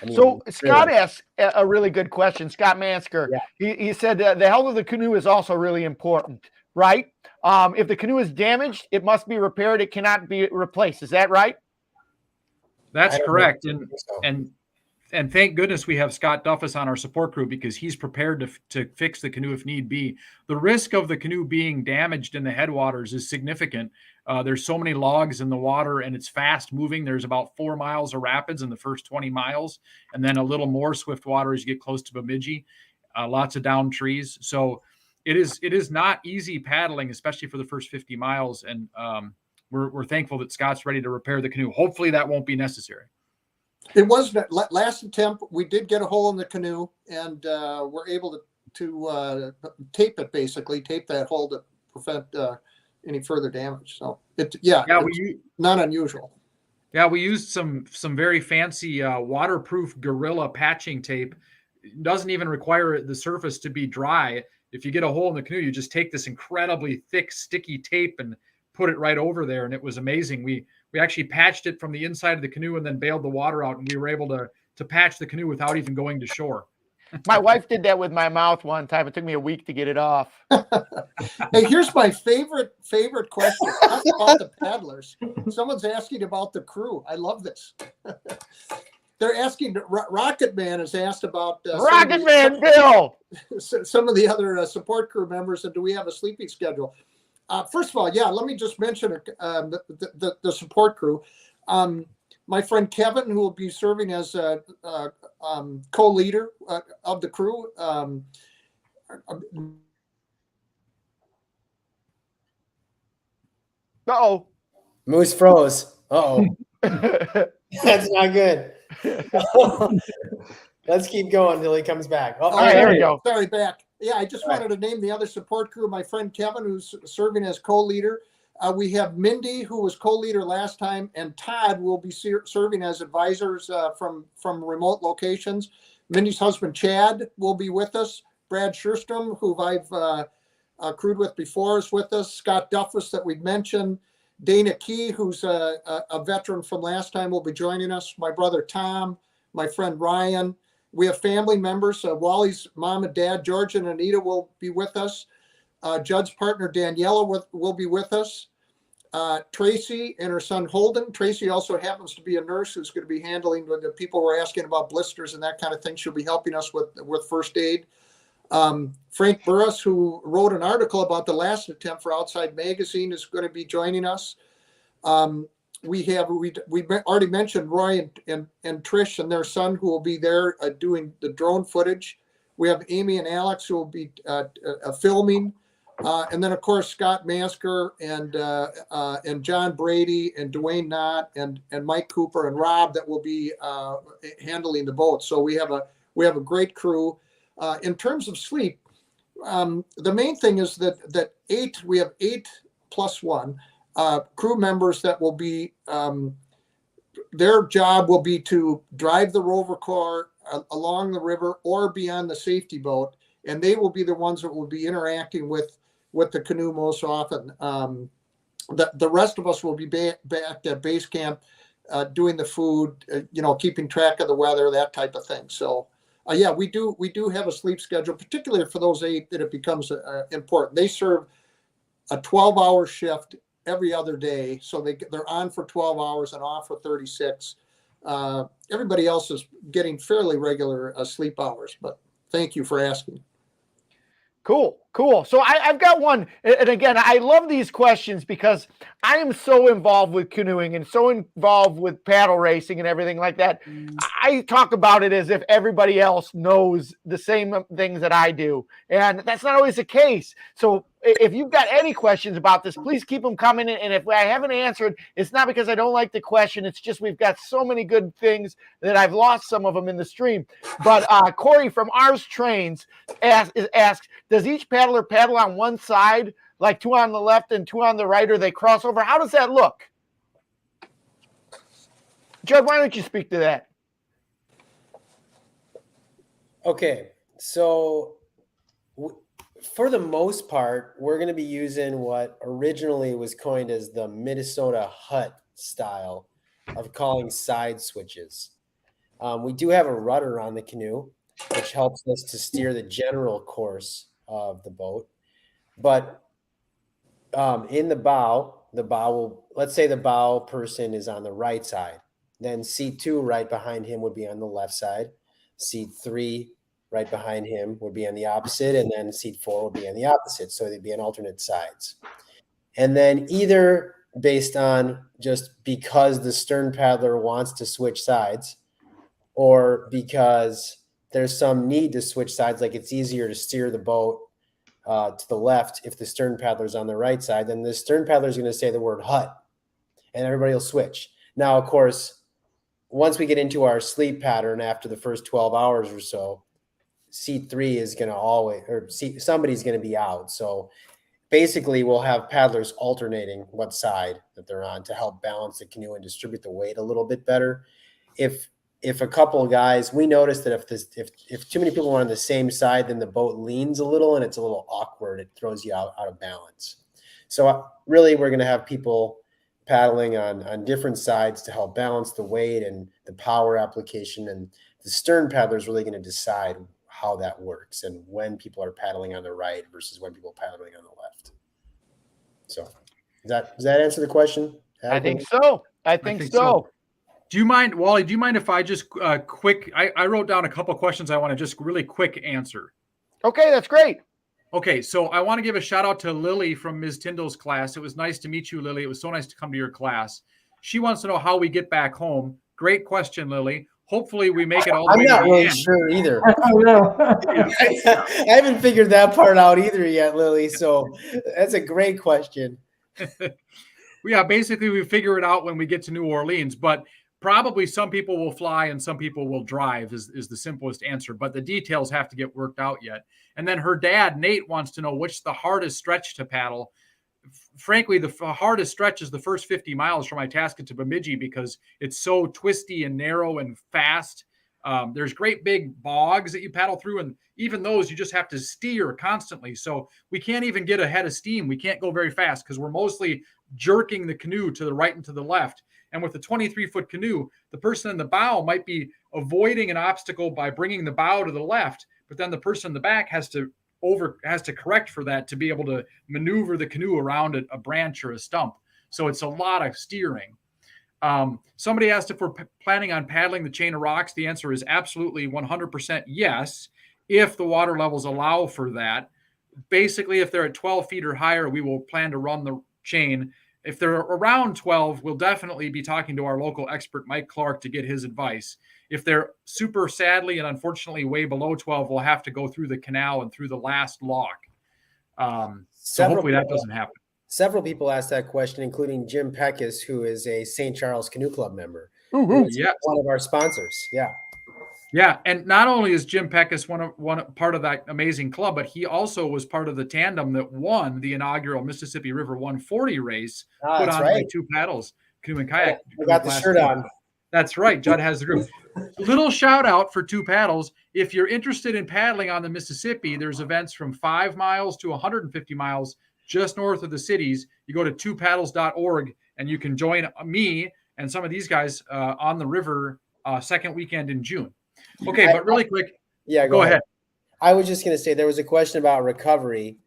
S3: I mean,
S1: so Scott asked a really good question. Scott Mansker, he said the health of the canoe is also really important, right? If the canoe is damaged, it must be repaired. It cannot be replaced. Is that right?
S2: That's correct. And and thank goodness we have Scott Duffus on our support crew, because he's prepared to fix the canoe if need be. The risk of the canoe being damaged in the headwaters is significant. There's so many logs in the water, and it's fast moving. There's about 4 miles of rapids in the first 20 miles, and then a little more swift water as you get close to Bemidji. Lots of down trees. So it is not easy paddling, especially for the first 50 miles. And we're thankful that Scott's ready to repair the canoe. Hopefully that won't be necessary.
S5: It was that last attempt. We did get a hole in the canoe, and we're able to tape it, basically tape that hole to prevent any further damage. So it's not unusual.
S2: Yeah, we used some very fancy waterproof Gorilla patching tape. It doesn't even require the surface to be dry. If you get a hole in the canoe, you just take this incredibly thick, sticky tape and put it right over there, and it was amazing. We actually patched it from the inside of the canoe and then bailed the water out, and we were able to patch the canoe without even going to shore.
S1: My wife did that with my mouth one time. It took me a week to get it off.
S5: Hey, here's my favorite question. Talk about the paddlers. Someone's asking about the crew. I love this. They're asking. Rocket Man has asked about
S1: Rocket Man Bill.
S5: Some of the other support crew members, and do we have a sleeping schedule? First of all, yeah, let me just mention the support crew. My friend Kevin, who will be serving as co-leader of the crew.
S1: Uh-oh.
S3: Moose froze. Uh-oh. That's not good. Let's keep going until he comes back.
S1: All right, there we go.
S5: Sorry, back. Yeah, I just wanted to name the other support crew. My friend Kevin, who's serving as co-leader. We have Mindy, who was co-leader last time, and Todd will be serving as advisors from remote locations. Mindy's husband, Chad, will be with us. Brad Scherstrom, who I've crewed with before, is with us. Scott Duffus, that we've mentioned. Dana Key, who's a veteran from last time, will be joining us. My brother, Tom. My friend, Ryan. We have family members. Wally's mom and dad, George and Anita, will be with us. Judd's partner, Daniela, will be with us. Tracy and her son, Holden. Tracy also happens to be a nurse who's going to be handling the people were asking about blisters and that kind of thing. She'll be helping us with first aid. Frank Burris, who wrote an article about the last attempt for Outside Magazine, is going to be joining us. We already mentioned Roy and Trish and their son, who will be there doing the drone footage. We have Amy and Alex, who will be filming. And then, of course, Scott Masker and John Brady and Dwayne Knott and Mike Cooper and Rob that will be handling the boat. So we have a great crew. In terms of sleep, the main thing is that we have 8 plus 1 crew members that will be their job will be to drive the rover car along the river or be on the safety boat, and they will be the ones that will be interacting with the canoe most often. The rest of us will be back at base camp doing the food, keeping track of the weather, that type of thing. So yeah, we do have a sleep schedule, particularly for those 8 that it becomes important. They serve a 12-hour shift every other day, so they're on for 12 hours and off for 36. Everybody else is getting fairly regular sleep hours, but thank you for asking.
S1: Cool. So I've got one. And again, I love these questions because I am so involved with canoeing and so involved with paddle racing and everything like that. I talk about it as if everybody else knows the same things that I do. And that's not always the case. So if you've got any questions about this, please keep them coming. And if I haven't answered, it's not because I don't like the question. It's just we've got so many good things that I've lost some of them in the stream. But Corey from Ours Trains asks, does each paddler paddle on one side, like 2 on the left and 2 on the right, or they cross over? How does that look? Judd, why don't you speak to that?
S3: Okay, so for the most part, we're going to be using what originally was coined as the Minnesota hut style of calling side switches. We do have a rudder on the canoe, which helps us to steer the general course of the boat. But in the bow will, let's say the bow person is on the right side. Then seat 2 right behind him would be on the left side. Seat 3 right behind him would be on the opposite, and then seat 4 would be on the opposite. So they'd be on alternate sides. And then either based on just because the stern paddler wants to switch sides, or because there's some need to switch sides, like it's easier to steer the boat to the left if the stern paddler's on the right side, then the stern paddler is going to say the word hut, and everybody will switch. Now, of course, once we get into our sleep pattern after the first 12 hours or so, seat 3 is going to always, or somebody's going to be out. So basically we'll have paddlers alternating what side that they're on to help balance the canoe and distribute the weight a little bit better. If a couple of guys, we notice that if too many people are on the same side, then the boat leans a little and it's a little awkward. It throws you out of balance. So really we're going to have people paddling on different sides to help balance the weight and the power application. And the stern paddler is really going to decide how that works and when people are paddling on the right versus when people are paddling on the left. So does that answer the question?
S1: I think so. I think so.
S2: Do you mind, Wally, if I just quick, I wrote down a couple of questions I want to just really quick answer.
S1: Okay, that's great.
S2: Okay, so I want to give a shout out to Lily from Ms. Tyndall's class. It was nice to meet you, Lily. It was so nice to come to your class. She wants to know how we get back home. Great question, Lily. Hopefully we make it all the way to the end.
S3: I'm not really sure either.
S4: I know.
S3: I haven't figured that part out either yet, Lily. So that's a great question.
S2: Yeah, basically we figure it out when we get to New Orleans, but probably some people will fly and some people will drive is the simplest answer, but the details have to get worked out yet. And then her dad, Nate, wants to know which the hardest stretch to paddle. Frankly, the hardest stretch is the first 50 miles from Itasca to Bemidji because it's so twisty and narrow and fast. There's great big bogs that you paddle through, and even those you just have to steer constantly. So we can't even get ahead of steam. We can't go very fast because we're mostly jerking the canoe to the right and to the left. And with a 23-foot canoe, the person in the bow might be avoiding an obstacle by bringing the bow to the left, but then the person in the back has to correct for that to be able to maneuver the canoe around a branch or a stump. So it's a lot of steering. Somebody asked if we're planning on paddling the chain of rocks. The answer is absolutely 100% yes, if the water levels allow for that. Basically, if they're at 12 feet or higher, we will plan to run the chain. If they're around 12, we'll definitely be talking to our local expert, Mike Clark, to get his advice. If they're super sadly and unfortunately way below 12, we'll have to go through the canal and through the last lock. So hopefully that doesn't happen.
S3: Several people asked that question, including Jim Peckus, who is a St. Charles Canoe Club member.
S2: Yes.
S3: One of our sponsors. Yeah.
S2: Yeah, and not only is Jim Peckus one part of that amazing club, but he also was part of the tandem that won the inaugural Mississippi River 140 race put on by Two Paddles Canoe and Kayak.
S3: I got the shirt on.
S2: That's right. Judd has the group. Little shout out for Two Paddles. If you're interested in paddling on the Mississippi, there's events from 5 miles to 150 miles just north of the cities. You go to twopaddles.org and you can join me and some of these guys on the river second weekend in June. Okay, but really quick.
S3: Yeah, go ahead. I was just going to say there was a question about recovery.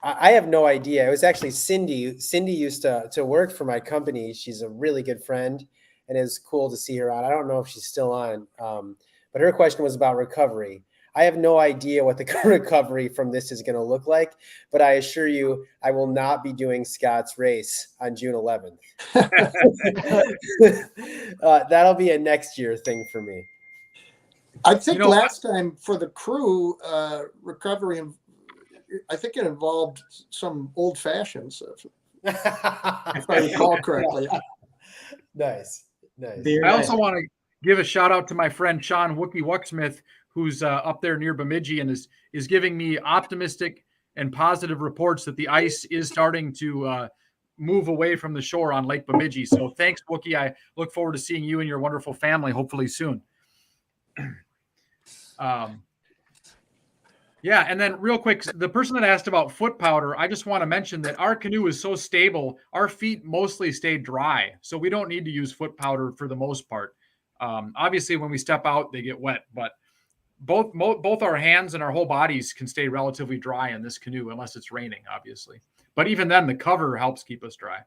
S3: I have no idea. It was actually Cindy. Cindy used to work for my company. She's a really good friend, and it's cool to see her on. I don't know if she's still on, but her question was about recovery. I have no idea what the recovery from this is going to look like, but I assure you I will not be doing Scott's race on June 11th. That'll be a next year thing for me.
S5: I think last time for the crew recovery, I think it involved some old fashions, if I recall correctly.
S3: Nice.
S2: I also want to give a shout out to my friend Sean Wookie Wucksmith, who's up there near Bemidji and is giving me optimistic and positive reports that the ice is starting to move away from the shore on Lake Bemidji. So thanks, Wookie. I look forward to seeing you and your wonderful family hopefully soon. Yeah, and then real quick, the person that asked about foot powder, I just want to mention that our canoe is so stable, our feet mostly stay dry, so we don't need to use foot powder for the most part. Obviously, when we step out, they get wet, but both our hands and our whole bodies can stay relatively dry in this canoe, unless it's raining, obviously. But even then, the cover helps keep us dry.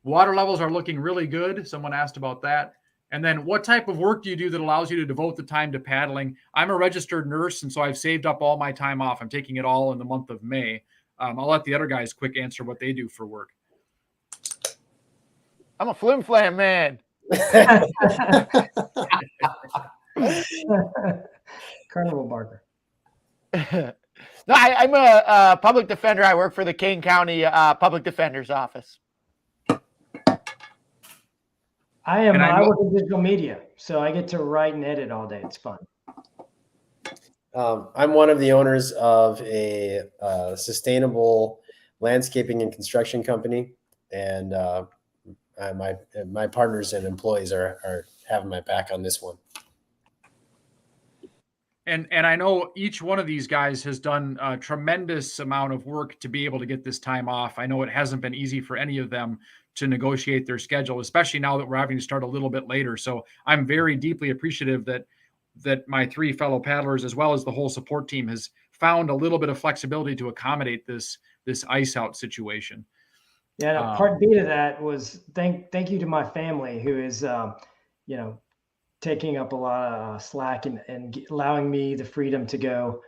S2: Water levels are looking really good. Someone asked about that. And then what type of work do you do that allows you to devote the time to paddling? I'm a registered nurse, and so I've saved up all my time off. I'm taking it all in the month of May. I'll let the other guys quick answer what they do for work.
S1: I'm a flim flam man.
S4: Carnival barker.
S1: No, I'm a public defender. I work for the Kane County Public Defender's Office.
S4: I work in digital media, so I get to write and edit all day. It's fun.
S3: I'm one of the owners of a sustainable landscaping and construction company, and my partners and employees are having my back on this one.
S2: And I know each one of these guys has done a tremendous amount of work to be able to get this time off. I know it hasn't been easy for any of them to negotiate their schedule, especially now that we're having to start a little bit later. So I'm very deeply appreciative that my three fellow paddlers, as well as the whole support team, has found a little bit of flexibility to accommodate this ice out situation.
S4: Yeah, part B to that was thank you to my family, who is taking up a lot of slack and allowing me the freedom to go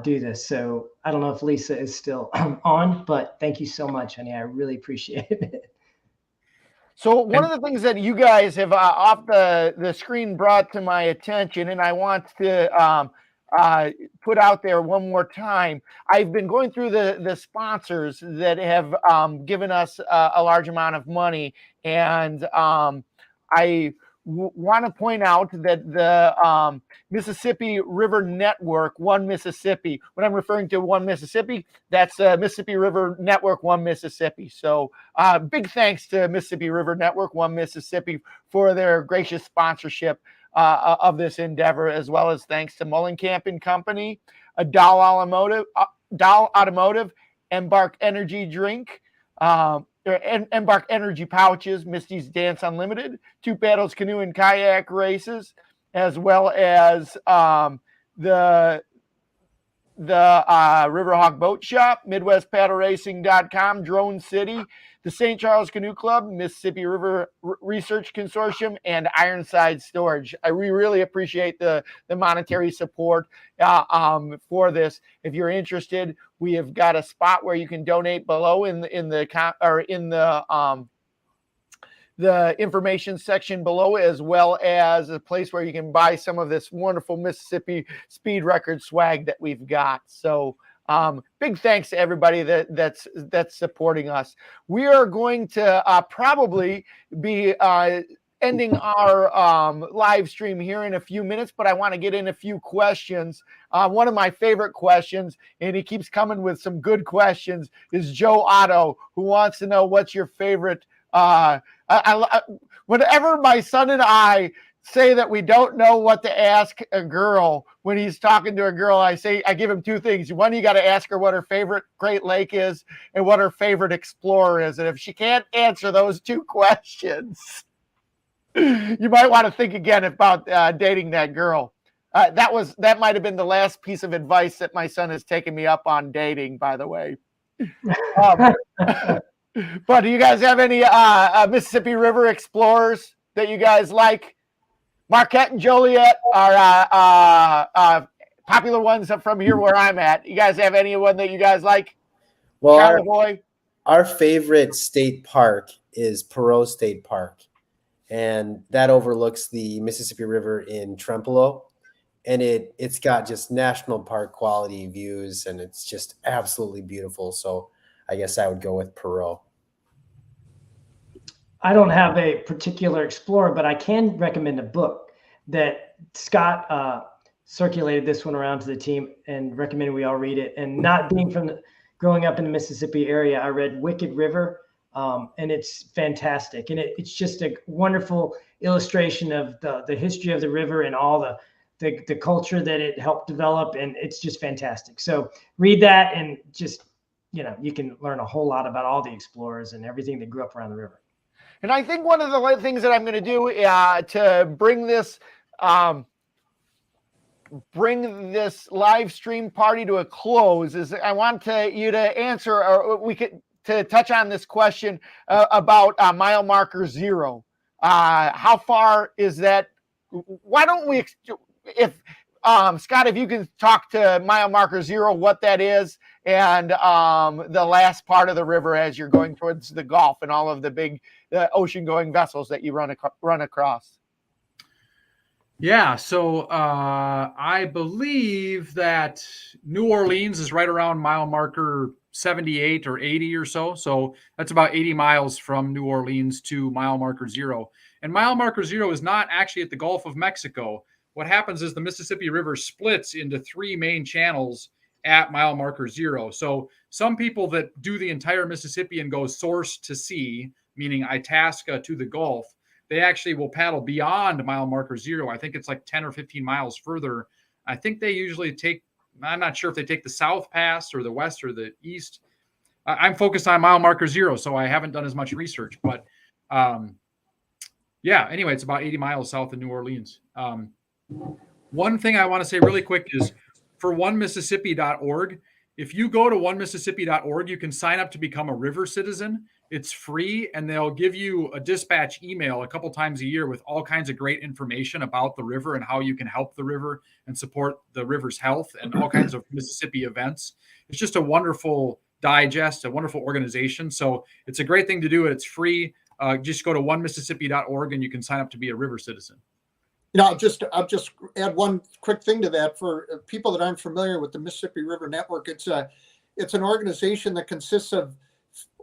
S4: do this. So I don't know if Lisa is still on, but thank you so much, honey. I really appreciate it.
S1: So one of the things that you guys have off the screen brought to my attention, and I want to put out there one more time, I've been going through the sponsors that have given us a large amount of money, and I want to point out that the Mississippi River Network, One Mississippi, when I'm referring to One Mississippi, that's Mississippi River Network, One Mississippi. So big thanks to Mississippi River Network, One Mississippi, for their gracious sponsorship of this endeavor, as well as thanks to Mullenkamp and Company, Dow Automotive, Embark Energy Drink, Embark Energy Pouches, Misty's Dance Unlimited, Two Paddles Canoe and Kayak Races, as well as the Riverhawk Boat Shop, MidwestPaddleRacing.com, Drone City, the St. Charles Canoe Club, Mississippi River Research Consortium, and Ironside Storage. We really appreciate the monetary support for this. If you're interested, we have got a spot where you can donate below in the information section below, as well as a place where you can buy some of this wonderful Mississippi speed record swag that we've got. So big thanks to everybody that's supporting us. We are going to probably be ending our live stream here in a few minutes, but I want to get in a few questions. One of my favorite questions, and he keeps coming with some good questions, is Joe Otto, who wants to know what's your favorite. Whenever my son and I say that we don't know what to ask a girl when he's talking to a girl, I give him two things. One, you got to ask her what her favorite Great Lake is and what her favorite explorer is. And if she can't answer those two questions, you might want to think again about dating that girl. That might have been the last piece of advice that my son has taken me up on dating, by the way. But do you guys have any Mississippi River explorers that you guys like? Marquette and Joliet are popular ones from here where I'm at. You guys have anyone that you guys like?
S3: Well, our favorite state park is Perot State Park, and that overlooks the Mississippi River in Trempealeau, and it's got just national park quality views, and it's just absolutely beautiful. So I guess I would go with Perot.
S4: I don't have a particular explorer, but I can recommend a book that Scott circulated this one around to the team and recommended we all read it. And not being growing up in the Mississippi area, I read Wicked River, and it's fantastic. And it's just a wonderful illustration of the history of the river and all the culture that it helped develop. And it's just fantastic. So read that, and just, you can learn a whole lot about all the explorers and everything that grew up around the river.
S1: And I think one of the things that I'm going to do to bring this live stream party to a close is I want you to answer, or we could to touch on this question about mile marker 0. How far is that? Why don't we, if Scott, if you can talk to mile marker 0, what that is, and the last part of the river as you're going towards the Gulf and all of the big ocean-going vessels that you run across.
S2: Yeah, so I believe that New Orleans is right around mile marker 78 or 80 or so. So that's about 80 miles from New Orleans to mile marker 0. And mile marker 0 is not actually at the Gulf of Mexico. What happens is the Mississippi River splits into 3 main channels at mile marker 0. So some people that do the entire Mississippi and go source to sea, meaning Itasca to the Gulf, they actually will paddle beyond mile marker 0. I think it's like 10 or 15 miles further. I think they usually take, I'm not sure if they take the South Pass or the West or the East. I'm focused on mile marker 0, so I haven't done as much research. But yeah, anyway, it's about 80 miles south of New Orleans. One thing I want to say really quick is for onemississippi.org, if you go to onemississippi.org, you can sign up to become a river citizen. It's free, and they'll give you a dispatch email a couple times a year with all kinds of great information about the river and how you can help the river and support the river's health and all kinds of Mississippi events. It's just a wonderful digest, a wonderful organization. So it's a great thing to do. It's free. Just go to onemississippi.org and you can sign up to be a river citizen.
S5: I'll just add one quick thing to that for people that aren't familiar with the Mississippi River Network. It's an organization that consists of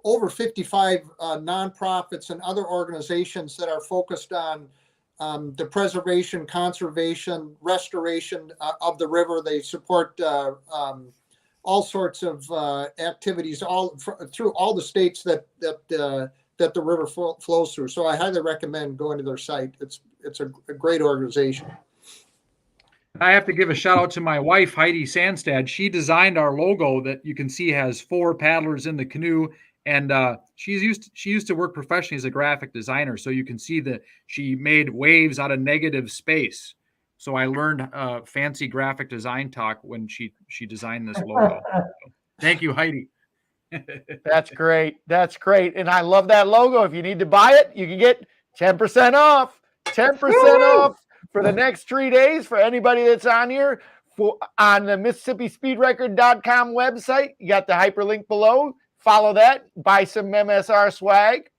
S5: over 55 nonprofits and other organizations that are focused on the preservation, conservation, restoration of the river. They support all sorts of activities through all the states that the river flows through. So I highly recommend going to their site. It's a great organization.
S2: I have to give a shout out to my wife, Heidi Sandstad. She designed our logo that you can see has 4 paddlers in the canoe. And she used to work professionally as a graphic designer. So you can see that she made waves out of negative space. So I learned fancy graphic design talk when she designed this logo. So, thank you, Heidi.
S1: That's great. That's great. And I love that logo. If you need to buy it, you can get 10% off. 10% off for the next 3 days for anybody that's on here. On the MississippiSpeedRecord.com website, you got the hyperlink below. Follow that, buy some MSR swag.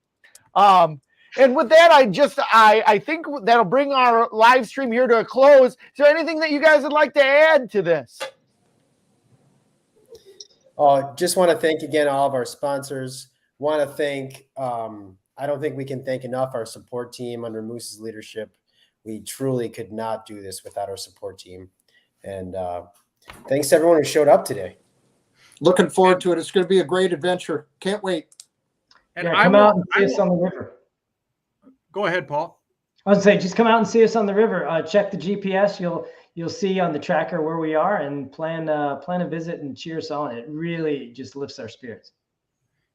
S1: And with that, I think that'll bring our live stream here to a close. Is there anything that you guys would like to add to this?
S3: Just want to thank again all of our sponsors. Want to thank, I don't think we can thank enough our support team under Moose's leadership. We truly could not do this without our support team. And thanks to everyone who showed up today.
S5: Looking forward to it. It's going to be a great adventure. Can't wait.
S2: And
S4: yeah, come out and see us on the river.
S2: Go ahead, Paul.
S4: I was saying, just come out and see us on the river. Check the GPS. You'll see on the tracker where we are, and plan a visit and cheer us on. It really just lifts our spirits.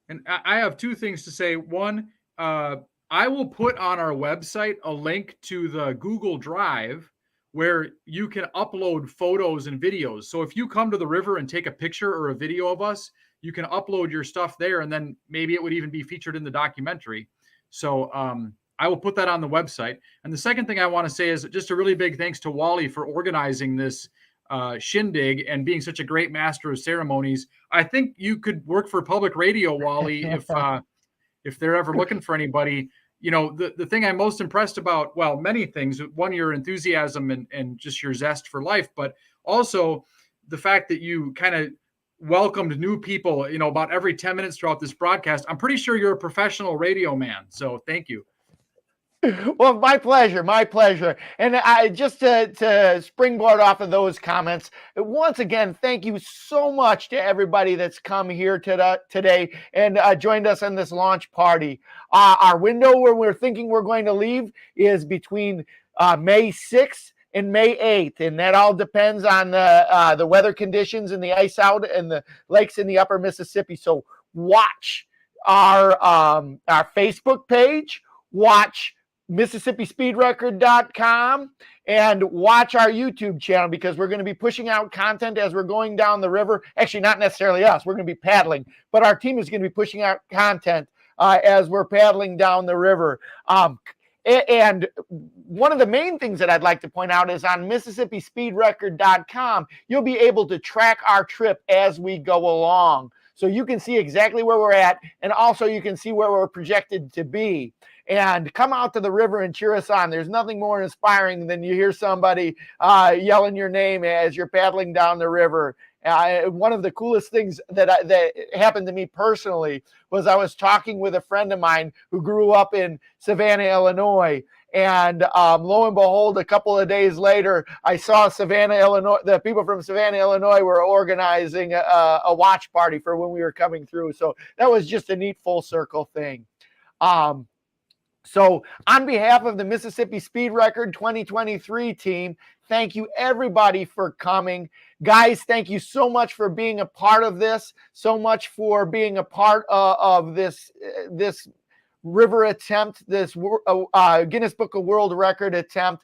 S2: And I have 2 things to say. One, I will put on our website a link to the Google Drive where you can upload photos and videos. So if you come to the river and take a picture or a video of us, you can upload your stuff there, and then maybe it would even be featured in the documentary. So I will put that on the website. And the second thing I want to say is just a really big thanks to Wally for organizing this shindig and being such a great master of ceremonies. I think you could work for public radio, Wally, if they're ever looking for anybody. You know, the thing I'm most impressed about, well, many things. One, your enthusiasm and just your zest for life, but also the fact that you kind of welcomed new people, you know, about every 10 minutes throughout this broadcast. I'm pretty sure you're a professional radio man. So thank you.
S1: Well, my pleasure, my pleasure. And I just to springboard off of those comments, once again, thank you so much to everybody that's come here today and joined us on this launch party. Our window where we're thinking we're going to leave is between May 6th and May 8th, and that all depends on the weather conditions and the ice out and the lakes in the upper Mississippi. So watch our Facebook page, watch MississippiSpeedRecord.com and watch our YouTube channel, because we're going to be pushing out content as we're going down the river. Actually, not necessarily us. We're going to be paddling, but our team is going to be pushing out content as we're paddling down the river. And one of the main things that I'd like to point out is on MississippiSpeedRecord.com, you'll be able to track our trip as we go along. So you can see exactly where we're at, and also you can see where we're projected to be. And come out to the river and cheer us on. There's nothing more inspiring than you hear somebody yelling your name as you're paddling down the river. One of the coolest things that happened to me personally was I was talking with a friend of mine who grew up in Savannah, Illinois. And lo and behold, a couple of days later, I saw Savannah, Illinois. The people from Savannah, Illinois were organizing a watch party for when we were coming through. So that was just a neat full circle thing. So on behalf of the Mississippi Speed Record 2023 team, thank you everybody for coming. Guys, thank you so much for being a part of this, so much for being a part of this river attempt, this Guinness Book of World Record attempt.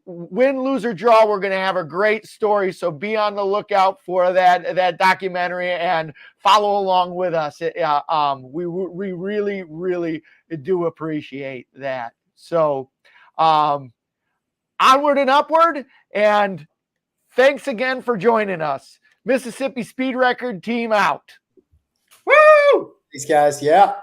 S1: Win, lose, or draw, we're going to have a great story, so be on the lookout for that documentary and follow along with us. We really, really do appreciate that. So onward and upward, and thanks again for joining us. Mississippi Speed Record team out.
S3: Woo! Thanks, guys. Yeah.